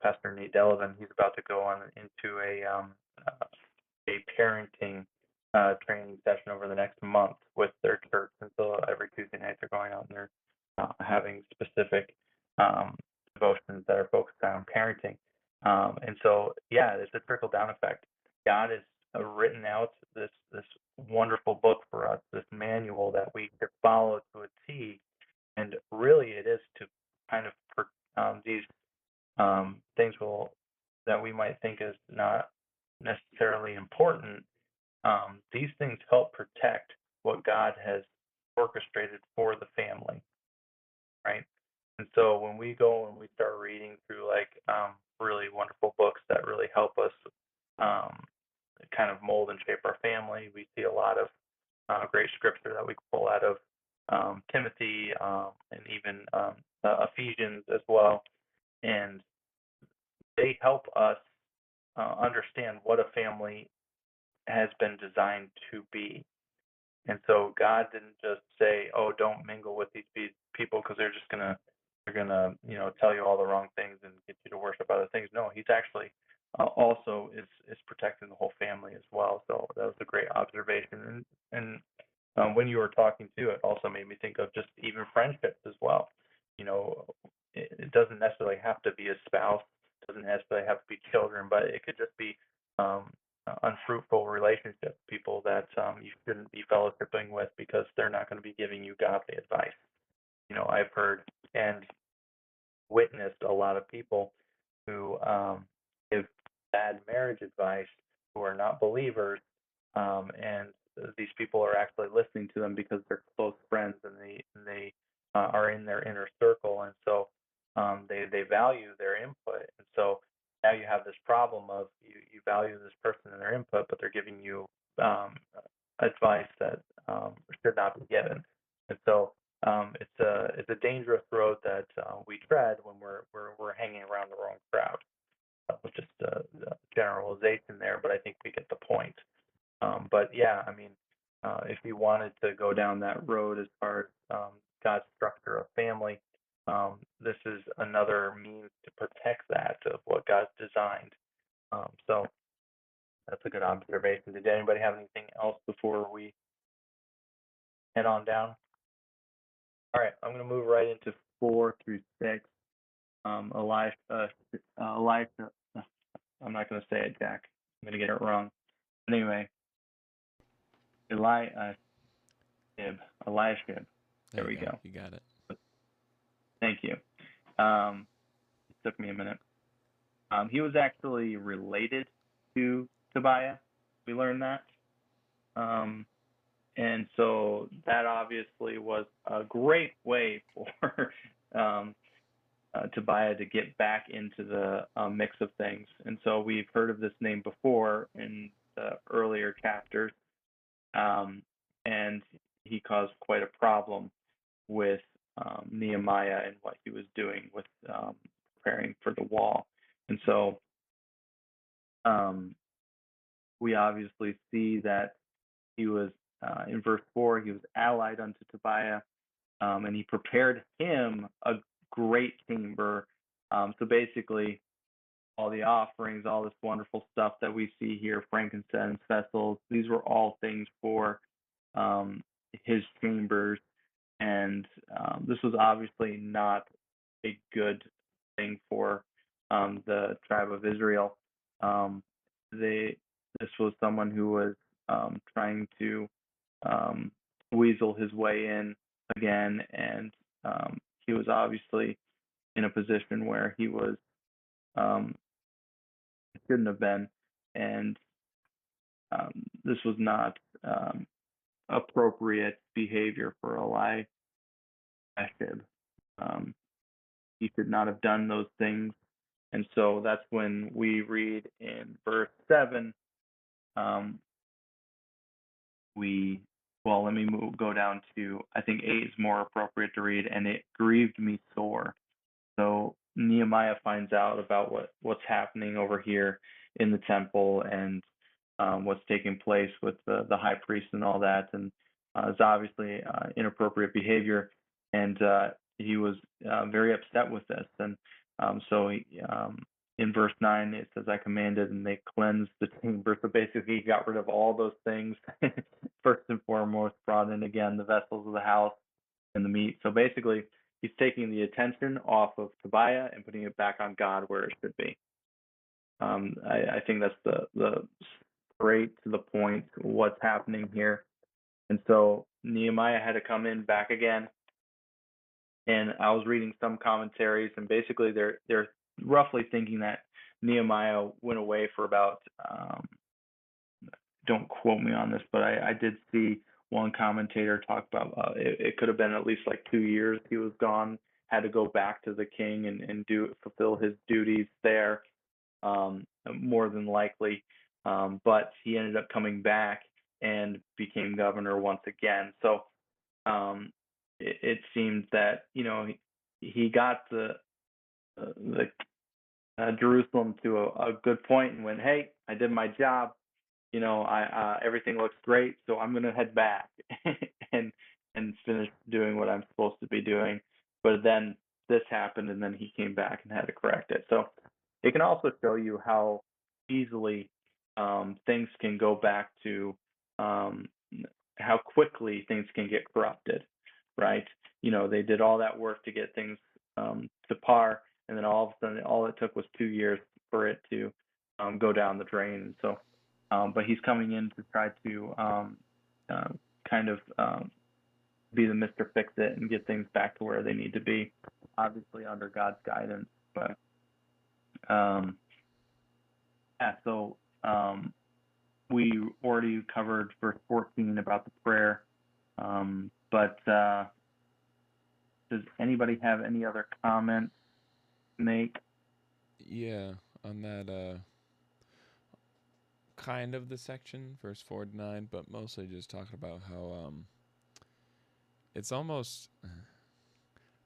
Pastor Nate Delavan. He's about to go on into a parenting training session over the next month with their church. And so every Tuesday night they're going out and they're having specific devotions that are focused on parenting. And so, yeah, it's a trickle down effect. God has written out this wonderful book for us, this manual that we could follow to a T. And really, it is to kind of these things that we might think is not necessarily important. These things help protect what God has orchestrated for the family, right? And so when we go and we start reading through like really wonderful books that really help us um, kind of mold and shape our family, we see a lot of great scripture that we can pull out of Timothy and even Ephesians as well. And they help us understand what a family has been designed to be. And so God didn't just say, "Oh, don't mingle with these people because they're gonna tell you all the wrong things and get you to worship other things." No, He's actually also is protecting the whole family as well. So that was a great observation. And when you were talking too, it also made me think of just even friendships as well. You know, it doesn't necessarily have to be a spouse, doesn't necessarily have to be children, but it could just be unfruitful relationships, people that you shouldn't be fellowshipping with because they're not going to be giving you godly advice. You know, I've heard and witnessed a lot of people who give bad marriage advice who are not believers, and these people are actually listening to them because they're close friends and they are in their inner circle, and so they value their input, and so now you have this problem of you value this person and their input, but they're giving you advice that should not be given, and so it's a dangerous road that we tread when we're hanging around the wrong crowd. That was just a generalization there, but I think we get the point. But yeah, I mean, if you wanted to go down that road as far as God's structure of family, this is another means to protect that of what God's designed. So that's a good observation. Did anybody have anything else before we head on down? All right, I'm going to move right into 4 through 6. Elisha, I'm not going to say it, Jack. I'm going to get it wrong. Anyway, Eliashib. There we go. You got it. Thank you. It took me a minute. He was actually related to Tobiah. We learned that. And so that obviously was a great way for Tobiah to get back into the mix of things. And so we've heard of this name before in the earlier chapters. And he caused quite a problem with Nehemiah and what he was doing with preparing for the wall. And so we obviously see that he was, in verse 4, he was allied unto Tobiah, and he prepared him a great chamber. So basically, all the offerings, all this wonderful stuff that we see here, frankincense, vessels, these were all things for his chambers. And this was obviously not a good thing for the tribe of Israel. This was someone who was trying to weasel his way in again, and he was obviously in a position where he was shouldn't have been, and this was not appropriate behavior for Eliashib. He should not have done those things, and so that's when we read in verse 7. let me go down to, I think 8 is more appropriate to read, and it grieved me sore. So Nehemiah finds out about what's happening over here in the temple, and what's taking place with the high priest and all that, and it's obviously inappropriate behavior, and he was very upset with this, and so in verse 9 it says, "I commanded, and they cleansed the chamber." So basically, he got rid of all those things. First and foremost, brought in again the vessels of the house and the meat. So basically, he's taking the attention off of Tobiah and putting it back on God where it should be. I think that's the straight to the point what's happening here. And so Nehemiah had to come in back again. And I was reading some commentaries, and basically they're roughly thinking that Nehemiah went away for about don't quote me on this, but I did see one commentator talk about it could have been at least like 2 years he was gone, had to go back to the king and fulfill his duties there, more than likely. But he ended up coming back and became governor once again. So it seemed that he got the Jerusalem to a good point and went, "Hey, I did my job. I everything looks great, so I'm gonna head back and finish doing what I'm supposed to be doing." But then this happened, and then he came back and had to correct it. So it can also show you how easily things can go back to how quickly things can get corrupted, right? They did all that work to get things to par, and then all of a sudden, all it took was 2 years for it to go down the drain. So but he's coming in to try to kind of be the Mr. Fix-It and get things back to where they need to be, obviously under God's guidance. But so we already covered verse 14 about the prayer. But does anybody have any other comments to make? Yeah, on that kind of the section, verse 4 to 9, but mostly just talking about how it's almost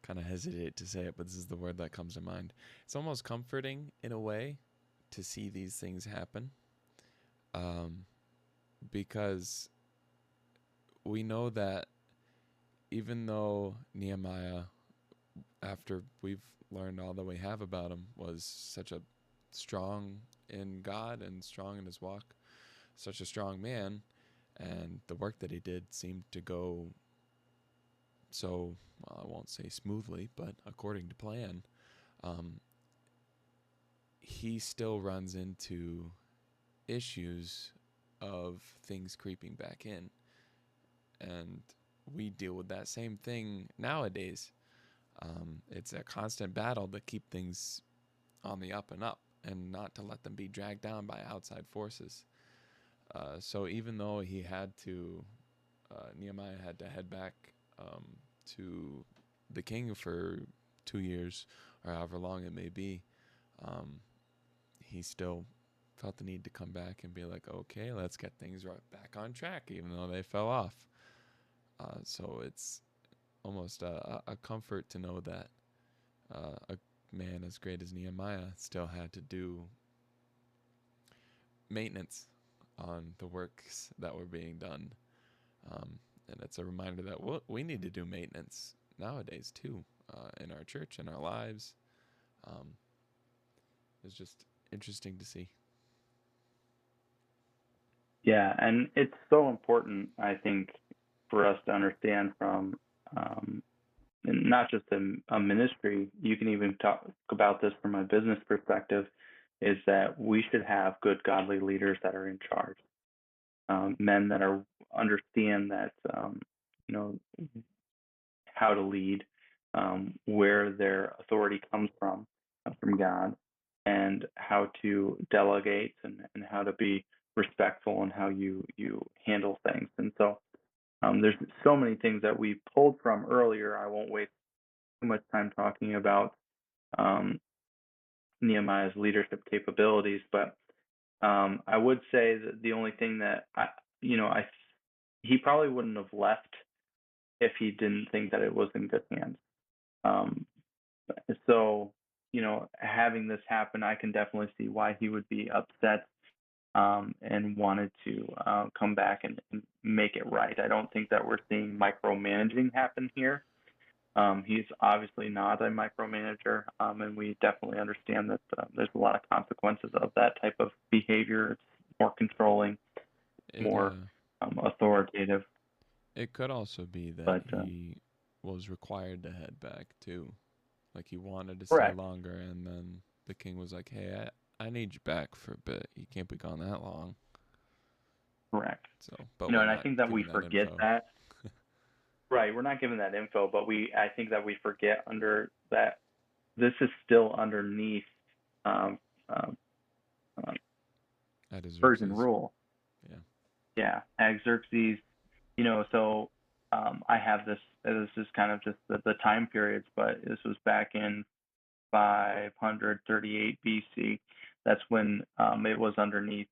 kind of hesitate to say it, but this is the word that comes to mind. It's almost comforting in a way to see these things happen, because we know that even though Nehemiah, after we've learned all that we have about him, was such a strong in God and strong in his walk, such a strong man, and the work that he did seemed to go so, well, I won't say smoothly, but according to plan, he still runs into issues of things creeping back in. And we deal with that same thing nowadays. It's a constant battle to keep things on the up and up and not to let them be dragged down by outside forces. So even though Nehemiah had to head back to the king for 2 years or however long it may be, he still felt the need to come back and be like, okay, let's get things right back on track, even though they fell off. So it's almost a comfort to know that a man as great as Nehemiah still had to do maintenance on the works that were being done. And it's a reminder that we need to do maintenance nowadays too, in our church, in our lives. It's just interesting to see. Yeah, and it's so important, I think, for us to understand from not just a ministry, you can even talk about this from a business perspective, is that we should have good godly leaders that are in charge. Men that understand that how to lead, where their authority comes from God, and how to delegate and how to be respectful and how you handle things. And so there's so many things that we pulled from earlier. I won't waste too much time talking about Nehemiah's leadership capabilities, but I would say that the only thing that he probably wouldn't have left if he didn't think that it was in good hands. Um, so, having this happen, I can definitely see why he would be upset and wanted to come back and make it right. I don't think that we're seeing micromanaging happen here. He's obviously not a micromanager, and we definitely understand that there's a lot of consequences of that type of behavior. It's more controlling, It more authoritative. it could also be that But he was required to head back too. Like he wanted to stay correct, longer, and then the king was like, "Hey, I need you back for a bit. You can't be gone that long." correct. So, but And we're I not think that we given forget info. that. Right, we're not given that info, but I think that we forget under that this is still underneath um, um, uh, Persian Artaxerxes. rule. Yeah. Yeah, Xerxes. So I have this. This is kind of just the time periods, but this was back in 538 BC. That's when it was underneath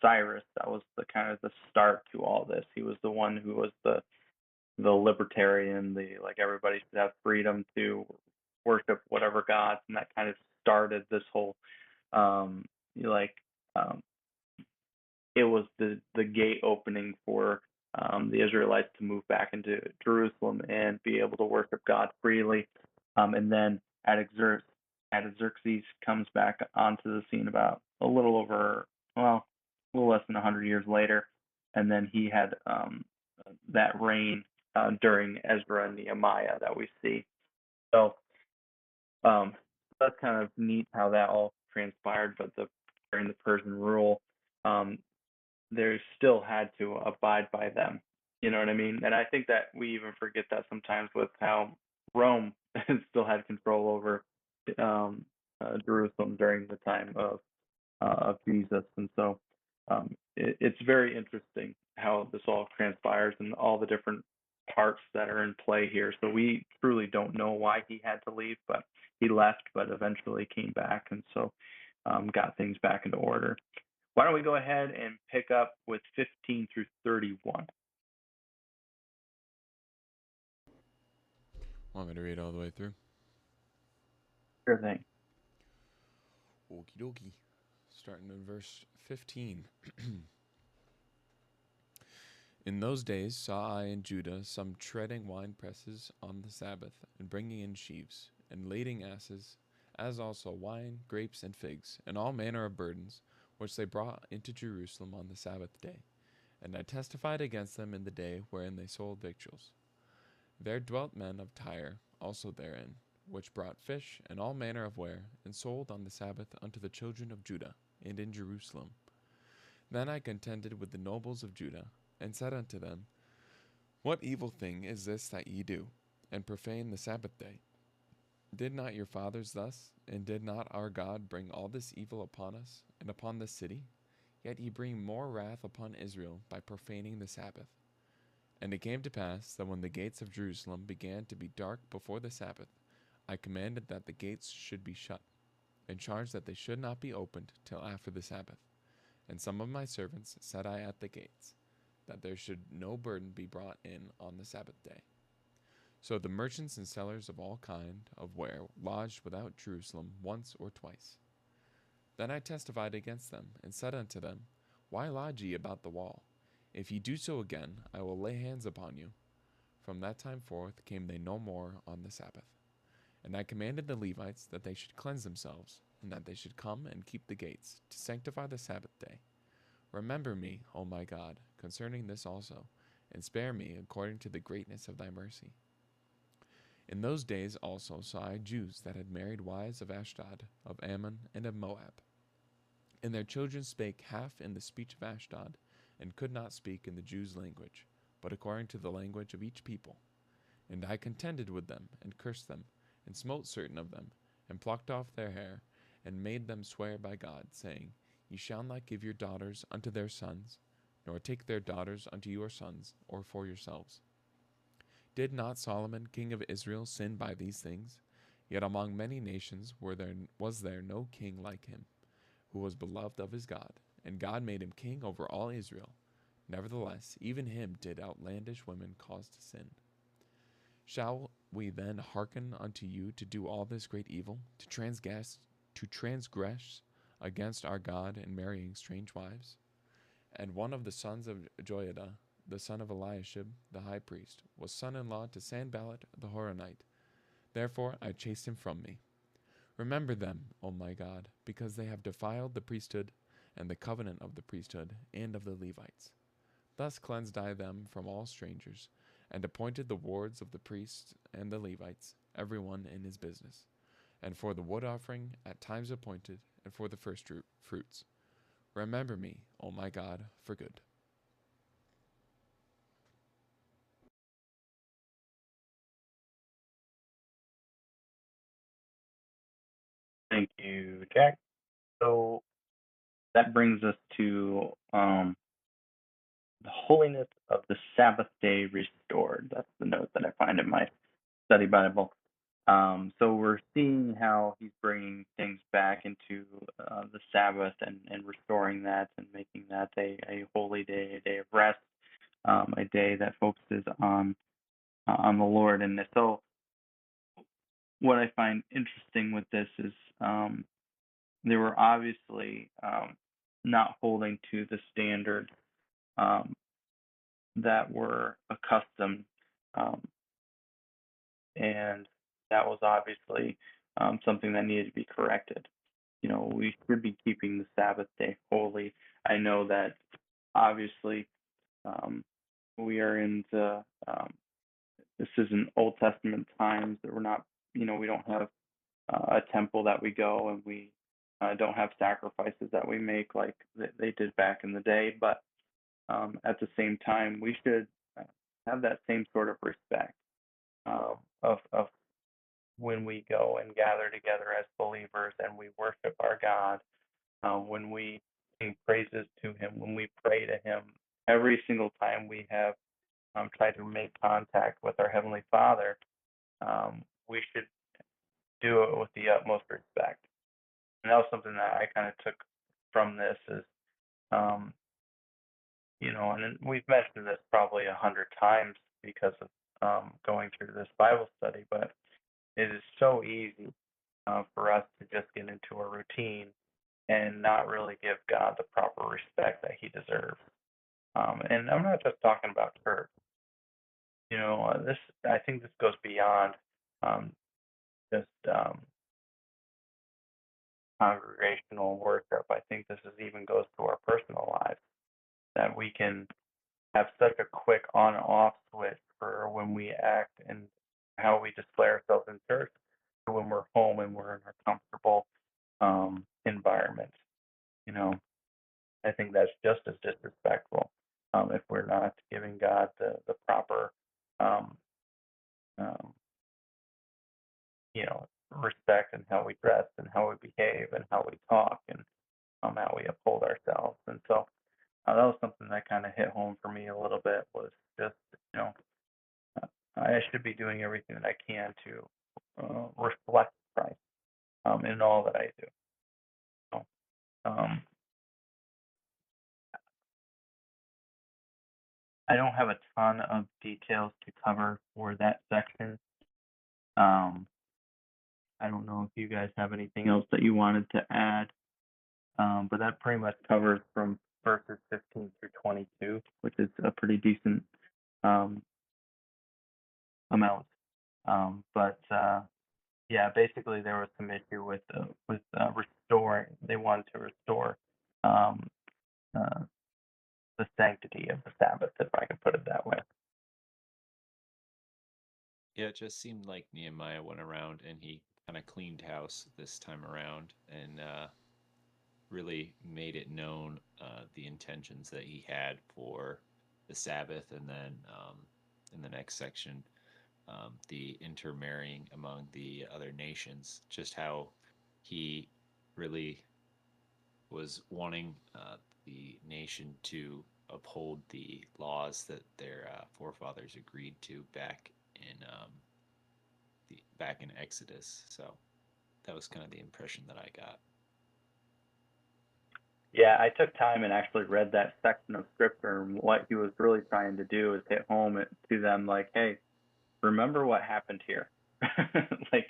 Cyrus. That was the kind of the start to all this. He was the one who was the libertarian, the like everybody should have freedom to worship whatever gods, and that kind of started this whole um, like um, it was the gate opening for the Israelites to move back into Jerusalem and be able to worship God freely. And then Artaxerxes comes back onto the scene about a little less than 100 years later, and then he had that reign during Ezra and Nehemiah that we see. So um, that's kind of neat how that all transpired. But during the Persian rule, um, they still had to abide by them. You know what I mean? And I think that we even forget that sometimes with how Rome still had control over Jerusalem during the time of Jesus. And so it's very interesting how this all transpires and all the different parts that are in play here. So we truly don't know why he had to leave, but he left, but eventually came back, and so got things back into order. Why don't we go ahead and pick up with 15 through 31? Want me to read all the way through? Sure thing. Okie dokie. Starting in verse 15. In those days saw I in Judah some treading wine presses on the Sabbath, and bringing in sheaves, and lading asses, as also wine, grapes, and figs, and all manner of burdens, which they brought into Jerusalem on the Sabbath day. And I testified against them in the day wherein they sold victuals. There dwelt men of Tyre also therein, which brought fish and all manner of ware, and sold on the Sabbath unto the children of Judah, and in Jerusalem. Then I contended with the nobles of Judah, and said unto them, What evil thing is this that ye do, and profane the Sabbath day? Did not your fathers thus, and did not our God bring all this evil upon us, and upon this city? Yet ye bring more wrath upon Israel by profaning the Sabbath. And it came to pass that when the gates of Jerusalem began to be dark before the Sabbath, I commanded that the gates should be shut, and charged that they should not be opened till after the Sabbath. And some of my servants set I at the gates, that there should no burden be brought in on the Sabbath day. So the merchants and sellers of all kind of ware lodged without Jerusalem once or twice. Then I testified against them, and said unto them, Why lodge ye about the wall? If ye do so again, I will lay hands upon you. From that time forth came they no more on the Sabbath. And I commanded the Levites that they should cleanse themselves, and that they should come and keep the gates, to sanctify the Sabbath day. Remember me, O my God, concerning this also, and spare me according to the greatness of thy mercy. In those days also saw I Jews that had married wives of Ashdod, of Ammon, and of Moab. And their children spake half in the speech of Ashdod, and could not speak in the Jews' language, but according to the language of each people. And I contended with them, and cursed them, and smote certain of them, and plucked off their hair, and made them swear by God, saying, Ye shall not give your daughters unto their sons, nor take their daughters unto your sons, or for yourselves. Did not Solomon king of Israel sin by these things? Yet among many nations was there no king like him, who was beloved of his God, and God made him king over all Israel. Nevertheless, even him did outlandish women cause to sin. Shall we then hearken unto you to do all this great evil, to transgress against our God in marrying strange wives? And one of the sons of Joiada, the son of Eliashib, the high priest, was son-in-law to Sanballat the Horonite. Therefore I chased him from me. Remember them, O my God, because they have defiled the priesthood and the covenant of the priesthood and of the Levites. Thus cleansed I them from all strangers, and appointed the wards of the priests and the Levites, every one in his business, and for the wood offering at times appointed, and for the first fruits. Remember me, O my God, for good. Thank you, Jack. So that brings us to the holiness of the Sabbath day restored. That's the note that I find in my study Bible. So we're seeing how he's bringing things back into the Sabbath and restoring that and making that a holy day, a day of rest, a day that focuses on the Lord. And so what I find interesting with this is they were obviously not holding to the standard um, that were accustomed, um, and that was obviously something that needed to be corrected. You know, we should be keeping the Sabbath day holy. I know that obviously um, we are in the this is in Old Testament times that we're not, you know, we don't have a temple that we go and we don't have sacrifices that we make like they did back in the day. But at the same time, we should have that same sort of respect of when we go and gather together as believers and we worship our God, when we sing praises to Him, when we pray to Him. Every single time we have tried to make contact with our Heavenly Father, we should do it with the utmost respect. And that was something that I kind of took from this is, um, you know, and we've mentioned this probably 100 times because of going through this Bible study, but it is so easy for us to just get into a routine and not really give God the proper respect that He deserves. And I'm not just talking about church. You know, this I think this goes beyond um, just congregational worship. I think this is even goes to our personal lives that we can have such a quick on-off switch for when we act and how we display ourselves in church to when we're home and we're in our comfortable environment. You know, I think that's just as disrespectful if we're not giving God the proper, um, um, you know, respect and how we dress and how we behave and how we talk and how we uphold ourselves. And so that was something that kind of hit home for me a little bit was just, you know, I should be doing everything that I can to reflect Christ in all that I do. So, I don't have a ton of details to cover for that section. Um, I don't know if you guys have anything else that you wanted to add, but that pretty much covers from verses 15 through 22, which is a pretty decent um, amount. But yeah, basically there was some issue with restoring. They wanted to restore um, uh, the sanctity of the Sabbath, if I can put it that way. Yeah, it just seemed like Nehemiah went around and he kind of cleaned house this time around and really made it known the intentions that he had for the Sabbath, and then in the next section, the intermarrying among the other nations, just how he really was wanting the nation to uphold the laws that their forefathers agreed to back in Exodus. So that was kind of the impression that I got. Yeah, I took time and actually read that section of scripture, and what he was really trying to do is hit home to them, like, hey, remember what happened here. Like,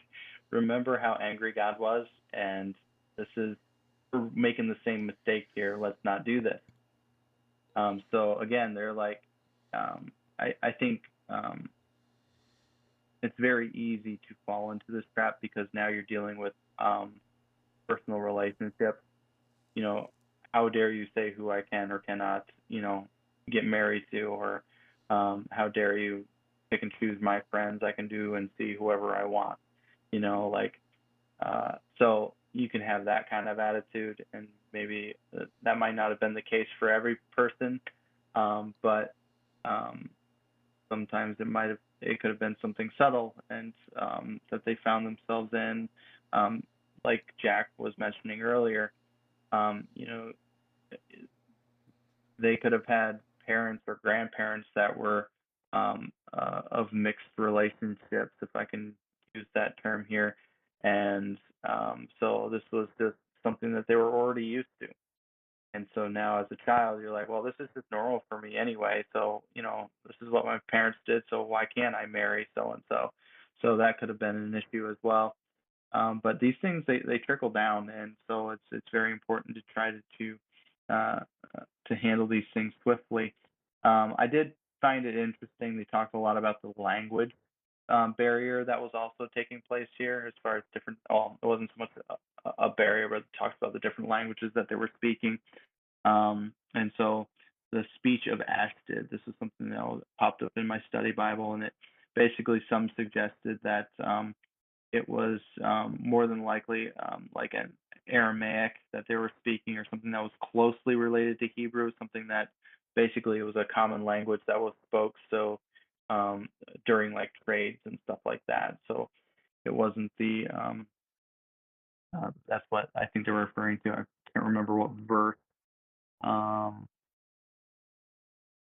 remember how angry God was, and this is, we're making the same mistake here. Let's not do this. So again, they're like, I think it's very easy to fall into this trap because now you're dealing with personal relationships. You know, how dare you say who I can or cannot, get married to, or how dare you pick and choose my friends. I can do and see whoever I want. Like, so you can have that kind of attitude, and maybe that might not have been the case for every person, but sometimes it could have been something subtle, and that they found themselves in, like Jack was mentioning earlier. You know, they could have had parents or grandparents that were of mixed relationships, if I can use that term here, and so this was just something that they were already used to. And so now as a child, you're like, well, this is just normal for me anyway. So, this is what my parents did. So why can't I marry so and so? So that could have been an issue as well. But these things, they trickle down. And so it's very important to try to handle these things swiftly. I did find it interesting. They talked a lot about the language barrier that was also taking place here, as far as different, it wasn't so much a barrier, but it talks about the different languages that they were speaking. And so the speech of Ashdod, this is something that popped up in my study Bible, and it basically, some suggested that it was more than likely like an Aramaic that they were speaking, or something that was closely related to Hebrew, something that basically it was a common language that was spoke. So during like trades and stuff like that. So it wasn't that's what I think they're referring to. I can't remember what verse. Oh,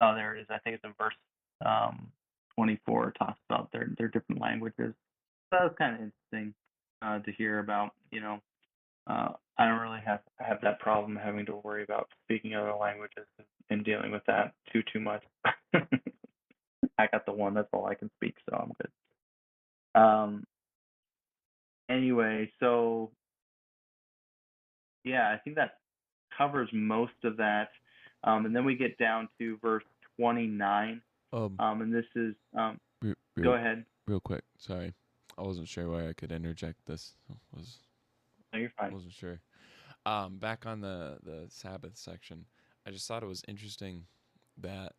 there it is. I think it's in verse 24. It talks about their different languages. So that was kind of interesting to hear about. I don't really have that problem having to worry about speaking other languages and dealing with that too much. I got the one. That's all I can speak, so I'm good. Anyway, so yeah, I think that covers most of that. And then we get down to verse 29. And this is go ahead. Real quick, sorry, I wasn't sure why I could interject this. No, you're fine. Wasn't sure. Back on the Sabbath section, I just thought it was interesting that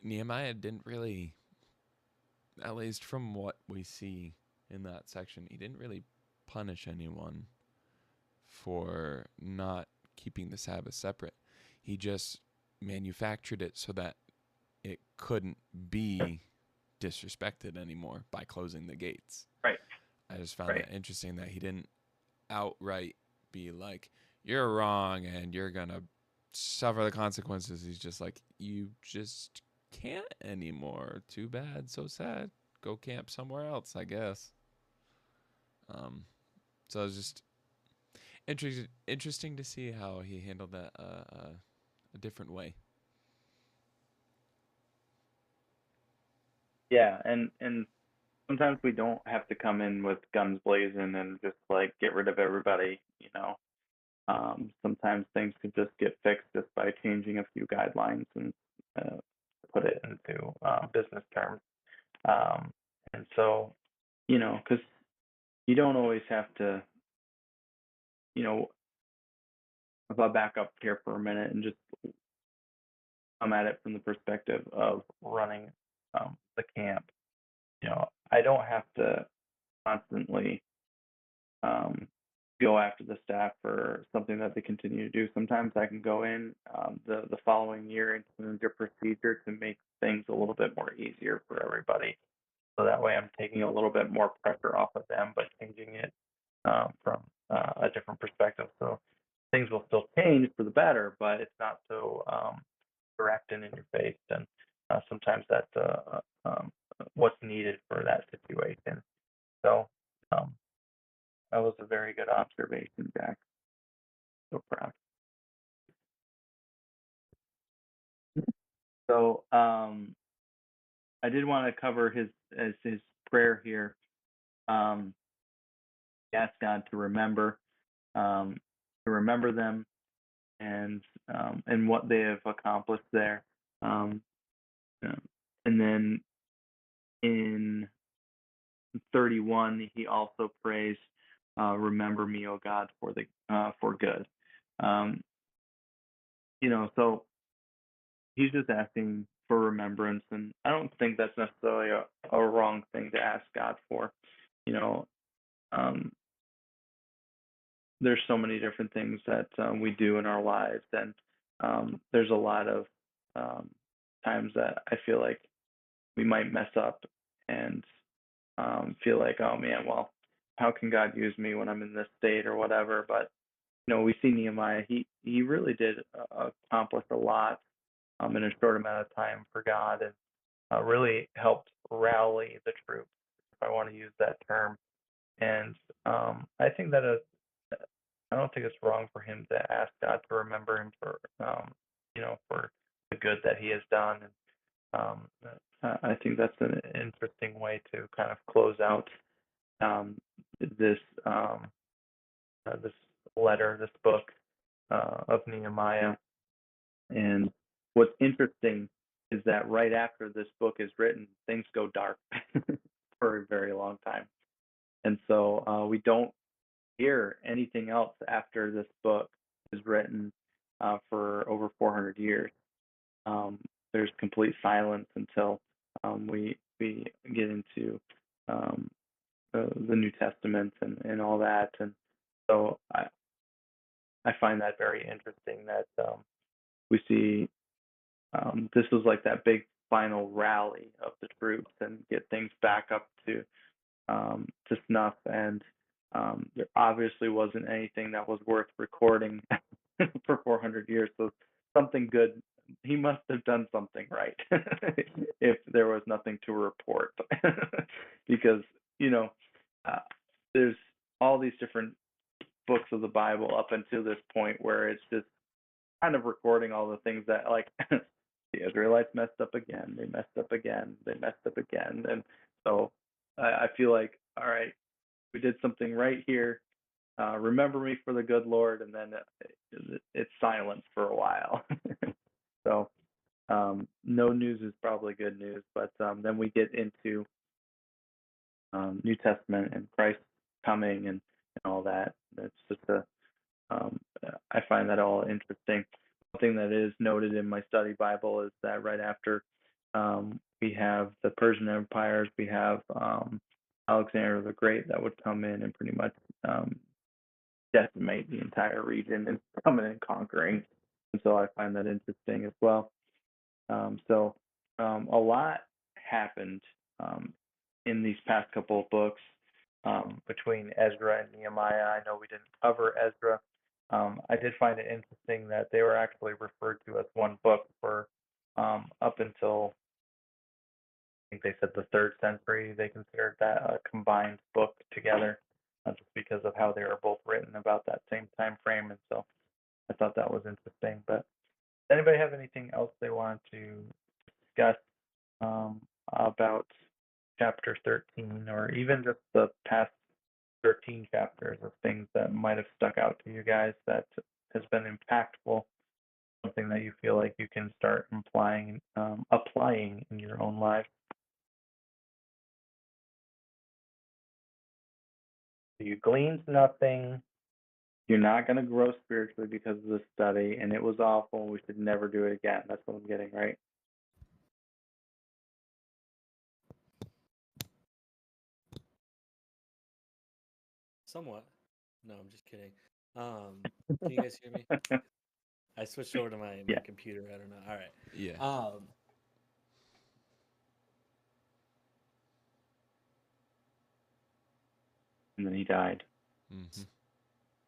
Nehemiah didn't really, at least from what we see in that section, he didn't really punish anyone for not keeping the Sabbath separate. He just manufactured it so that it couldn't be disrespected anymore by closing the gates. Right. I just found that interesting that he didn't outright be like, you're wrong and you're gonna suffer the consequences. He's just like, you just can't anymore. Too bad, so sad. Go camp somewhere else, I guess. So it was just interesting to see how he handled that a different way. Yeah, and sometimes we don't have to come in with guns blazing and just like get rid of everybody. Sometimes things can just get fixed just by changing a few guidelines and put it into business terms. And so, because you don't always have to, if I back up here for a minute and just come at it from the perspective of running the camp, I don't have to constantly go after the staff for something that they continue to do. Sometimes I can go in the following year and implement a procedure to make things a little bit more easier for everybody. So that way I'm taking a little bit more pressure off of them, but changing it from a different perspective. So things will still change for the better, but it's not so direct and in your face. And sometimes that's what's needed for that situation. So that was a very good observation, Jack. So proud. So I did want to cover his prayer here. He asked God to remember them and what they have accomplished there. Um, and then in 31, he also prays, "Remember me, O God, for good." Um, so he's just asking for remembrance, and I don't think that's necessarily a wrong thing to ask God for. You know, um, there's so many different things that we do in our lives, and there's a lot of times that I feel like we might mess up and feel like, oh man, well, how can God use me when I'm in this state or whatever? But we see Nehemiah. He really did accomplish a lot in a short amount of time for God, and really helped rally the troops, if I want to use that term. And I think that I don't think it's wrong for him to ask God to remember him for the good that he has done. And I think that's an interesting way to kind of close out this this letter, this book of Nehemiah. And what's interesting is that right after this book is written, things go dark for a very long time. And so we don't hear anything else after this book is written for over 400 years. There's complete silence until we get into the New Testament and all that. And so I find that very interesting that we see this was like that big final rally of the troops and get things back up to snuff. And there obviously wasn't anything that was worth recording for 400 years. So something good. He must have done something right if there was nothing to report, because uh, there's all these different books of the Bible up until this point where it's just kind of recording all the things that, like, the Israelites messed up again. They messed up again. They messed up again. And so I feel like, all right, we did something right here. Remember me for the good Lord, and then it's silence for a while. So no news is probably good news, but then we get into New Testament and Christ coming and all that. It's just I find that all interesting. One thing that is noted in my study Bible is that right after we have the Persian empires, we have Alexander the Great that would come in and pretty much decimate the entire region and coming and conquering. And so I find that interesting as well. So a lot happened in these past couple of books between Ezra and Nehemiah. I know we didn't cover Ezra. I did find it interesting that they were actually referred to as one book for up until, I think they said, the 3rd century. They considered that a combined book together, just because of how they were both written about that same time frame. And so I thought that was interesting. But does anybody have anything else they want to discuss about chapter 13, or even just the past 13 chapters of things that might have stuck out to you guys that has been impactful, something that you feel like you can start applying in your own life? You gleaned nothing. You're not going to grow spiritually because of this study, and it was awful. We should never do it again. That's what I'm getting, right? Somewhat. No, I'm just kidding. Can you guys hear me? I switched over to my Yeah. computer. I don't know. All right. Yeah. And then he died. Mm-hmm.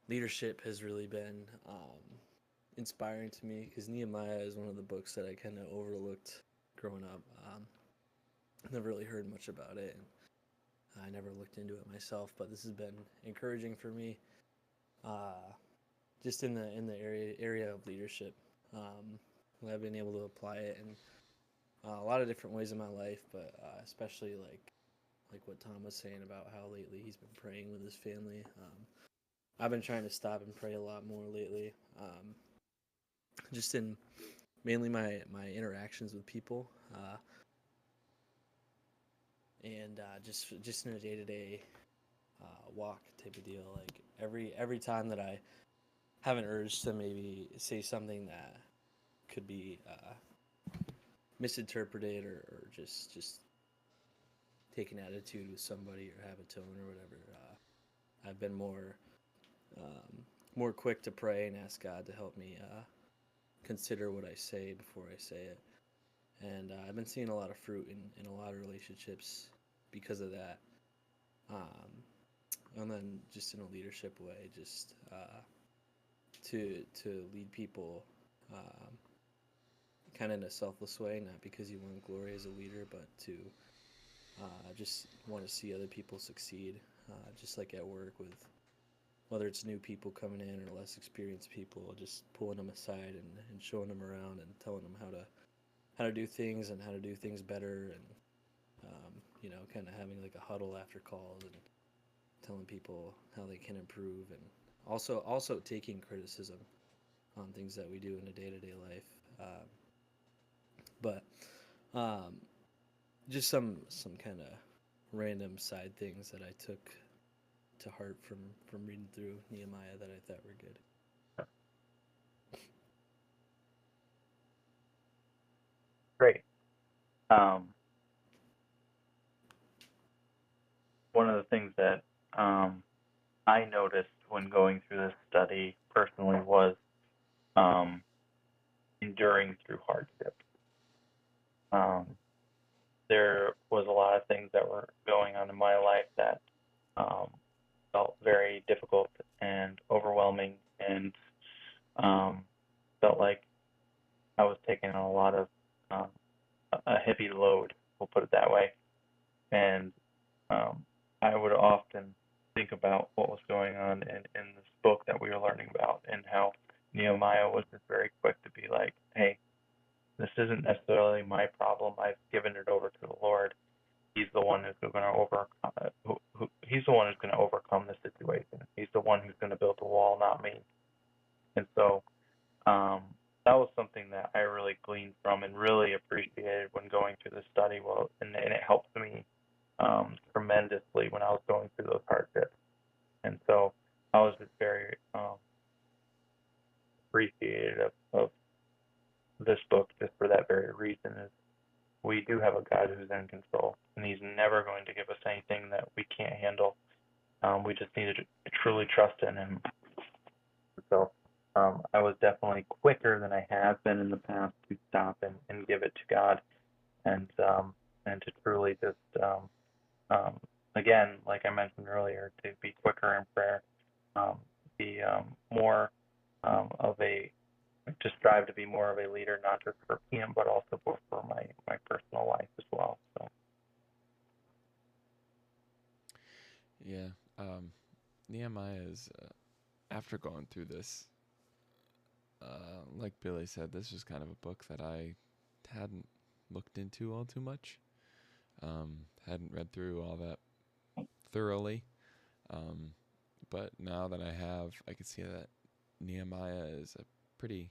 Leadership has really been inspiring to me, because Nehemiah is one of the books that I kind of overlooked growing up. Never really heard much about it, and I never looked into it myself. But this has been encouraging for me, just in the area of leadership. I've been able to apply it, and a lot of different ways in my life, but especially like what Tom was saying about how lately he's been praying with his family. I've been trying to stop and pray a lot more lately, just in mainly my interactions with people, and just in a day-to-day walk type of deal. Like every time that I have an urge to maybe say something that could be misinterpreted or just take an attitude with somebody or have a tone or whatever, I've been more quick to pray and ask God to help me consider what I say before I say it. And I've been seeing a lot of fruit in a lot of relationships because of that. And then just in a leadership way, just to lead people kind of in a selfless way, not because you want glory as a leader, but to just want to see other people succeed, just like at work with whether it's new people coming in or less experienced people, just pulling them aside and showing them around and telling them how to do things and how to do things better, and kind of having like a huddle after calls and telling people how they can improve, and also taking criticism on things that we do in a day-to-day life, but just some kind of random side things that I took to heart from reading through Nehemiah that I thought were good. Great. One of the things that I noticed when going through this study personally was enduring through hardship. There was a lot of things that were going on in my life that felt very difficult and overwhelming, and felt like I was taking on a lot of a heavy load, we'll put it that way. And I would often think about what was going on in this book that we were learning about, and how Nehemiah was just very quick to be like, hey, this isn't necessarily my problem. I've given it over to the Lord. He's the one who's going to overcome. He's the one who's going to overcome the situation. He's the one who's going to build the wall, not me. And so that was something that I really gleaned from and really appreciated when going through the study. Well, and it helped me tremendously when I was going through those hardships. And so I was just very appreciative of this book just for that very reason. Is we do have a God who's in control, and he's never going to give us anything that we can't handle. We just need to truly trust in him. So I was definitely quicker than I have been in the past to stop and give it to God, and to truly just again, like I mentioned earlier, to be quicker in prayer, be more of a, to strive to be more of a leader, not just for PM, but also for my personal life as well. So Yeah, Nehemiah is after going through this, like Billy said, this was kind of a book that I hadn't looked into all too much. Hadn't read through all that thoroughly. But now that I have, I can see that Nehemiah is a pretty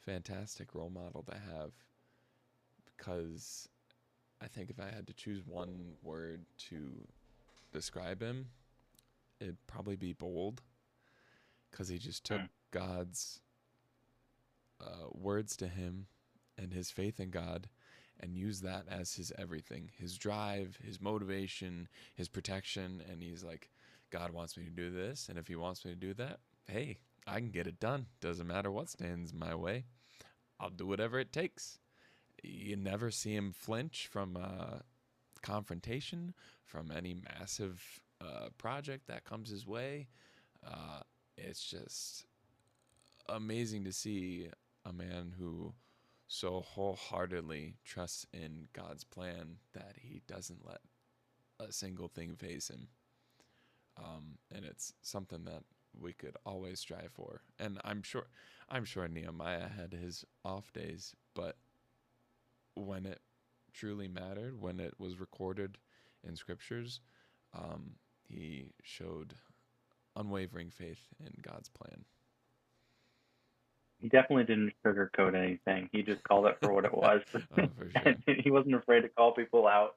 fantastic role model to have, because I think if I had to choose one word to describe him, it'd probably be bold, because he just took God's words to him and his faith in God and used that as his everything, his drive, his motivation, his protection. And he's like, God wants me to do this, and if he wants me to do that, hey, I can get it done. Doesn't matter what stands my way. I'll do whatever it takes. You never see him flinch from confrontation, from any massive project that comes his way. It's just amazing to see a man who so wholeheartedly trusts in God's plan that he doesn't let a single thing phase him. And it's something that we could always strive for. And I'm sure Nehemiah had his off days, but when it truly mattered, when it was recorded in scriptures, he showed unwavering faith in God's plan. He definitely didn't sugarcoat anything. He just called it for what it was. Oh, for sure. And he wasn't afraid to call people out.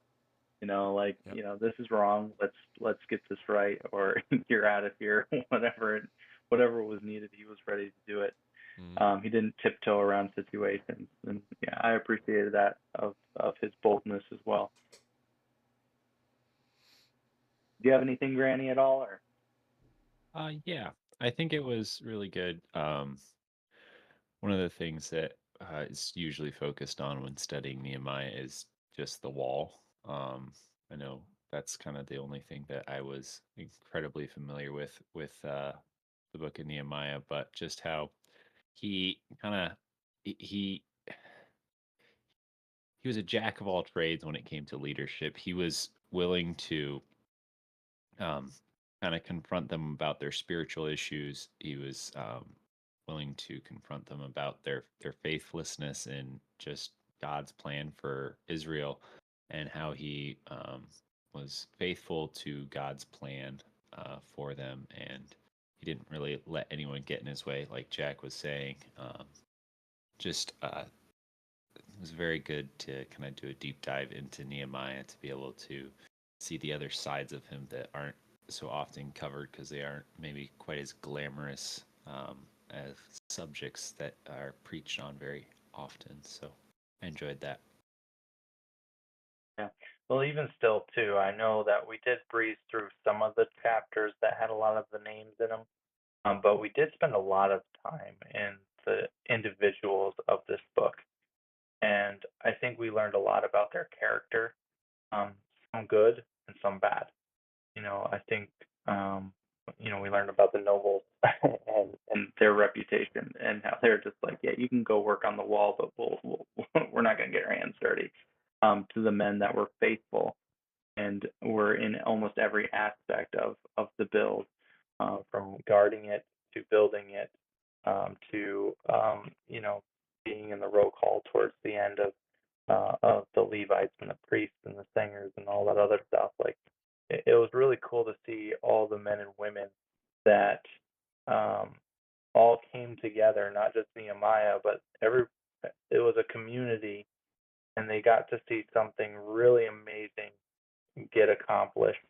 Like, Yep. this is wrong. Let's get this right, or you're out of here. Whatever was needed, he was ready to do it. Mm. He didn't tiptoe around situations, and yeah, I appreciated that of his boldness as well. Do you have anything, Granny, at all, or? Yeah, I think it was really good. One of the things that is usually focused on when studying Nehemiah is just the wall. I know that's kind of the only thing that I was incredibly familiar with the book of Nehemiah, but just how he kind of he he was a jack of all trades when it came to leadership. He was willing to kind of confront them about their spiritual issues. He was willing to confront them about their faithlessness in just God's plan for Israel, and how he was faithful to God's plan for them, and he didn't really let anyone get in his way, like Jack was saying. Just it was very good to kind of do a deep dive into Nehemiah, to be able to see the other sides of him that aren't so often covered, because they aren't maybe quite as glamorous as subjects that are preached on very often. So I enjoyed that. Yeah. Well, even still, too, I know that we did breeze through some of the chapters that had a lot of the names in them, but we did spend a lot of time in the individuals of this book. And I think we learned a lot about their character, some good and some bad. I think, we learned about the nobles and their reputation, and how they're just like, yeah, you can go work on the wall, but we're not going to get our hands dirty. To the men that were faithful and were in almost every aspect of the build, from guarding it to building it, to being in the roll call towards the end of the Levites and the priests and the singers and all that other stuff. Like, it was really cool to see all the men and women that um, all came together, not just Nehemiah, but it was a community, and they got to see something really amazing get accomplished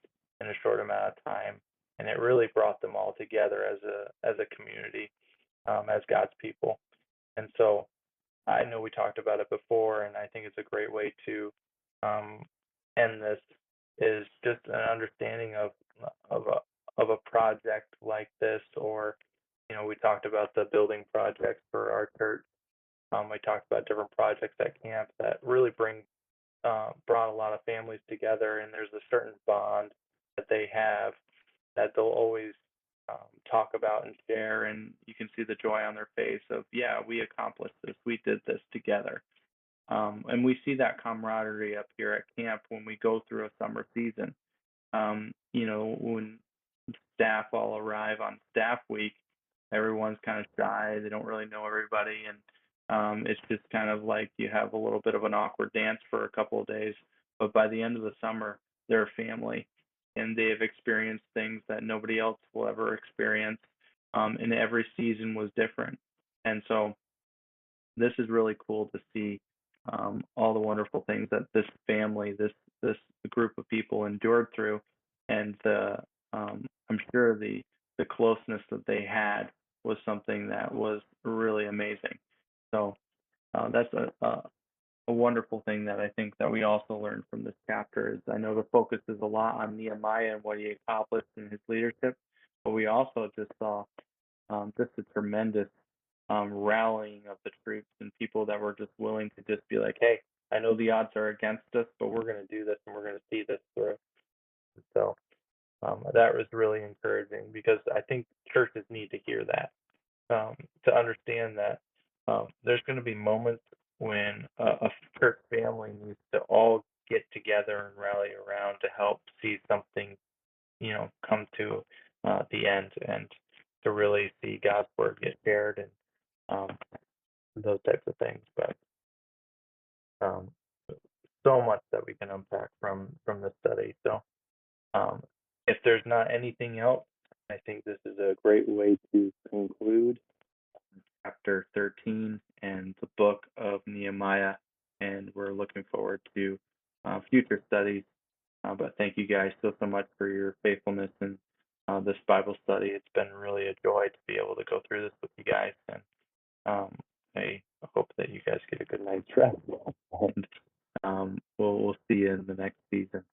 in a short amount of time, and it really brought them all together as a community, as God's people. And so I know we talked about it before, and I think it's a great way to um, end this, is just an understanding of a project like this, or we talked about the building projects for our church. We talked about different projects at camp that really brought a lot of families together, and there's a certain bond that they have that they'll always talk about and share, and you can see the joy on their face of, yeah, we accomplished this, we did this together. And we see that camaraderie up here at camp when we go through a summer season. When staff all arrive on staff week, everyone's kind of shy. They don't really know everybody, and it's just kind of like you have a little bit of an awkward dance for a couple of days. But by the end of the summer, they're a family, and they have experienced things that nobody else will ever experience. And every season was different, and so this is really cool to see all the wonderful things that this family, this group of people endured through, and I'm sure the closeness that they had was something that was really amazing. So that's a wonderful thing that I think that we also learned from this chapter. Is I know the focus is a lot on Nehemiah and what he accomplished in his leadership, but we also just saw just a tremendous rallying of the troops and people that were just willing to just be like, hey, I know the odds are against us, but we're going to do this and we're going to see this through. So that was really encouraging, because I think churches need to hear that, to understand that there's going to be moments when a church family needs to all get together and rally around to help see something, come to the end, and to really see God's word get shared, and those types of things. But so much that we can unpack from this study. So if there's not anything else, I think this is a great way to conclude chapter 13 and the book of Nehemiah. And we're looking forward to future studies. But thank you guys so much for your faithfulness in this Bible study. It's been really a joy to be able to go through this with you guys. And I hope that you guys get a good night's rest. And we'll see you in the next season.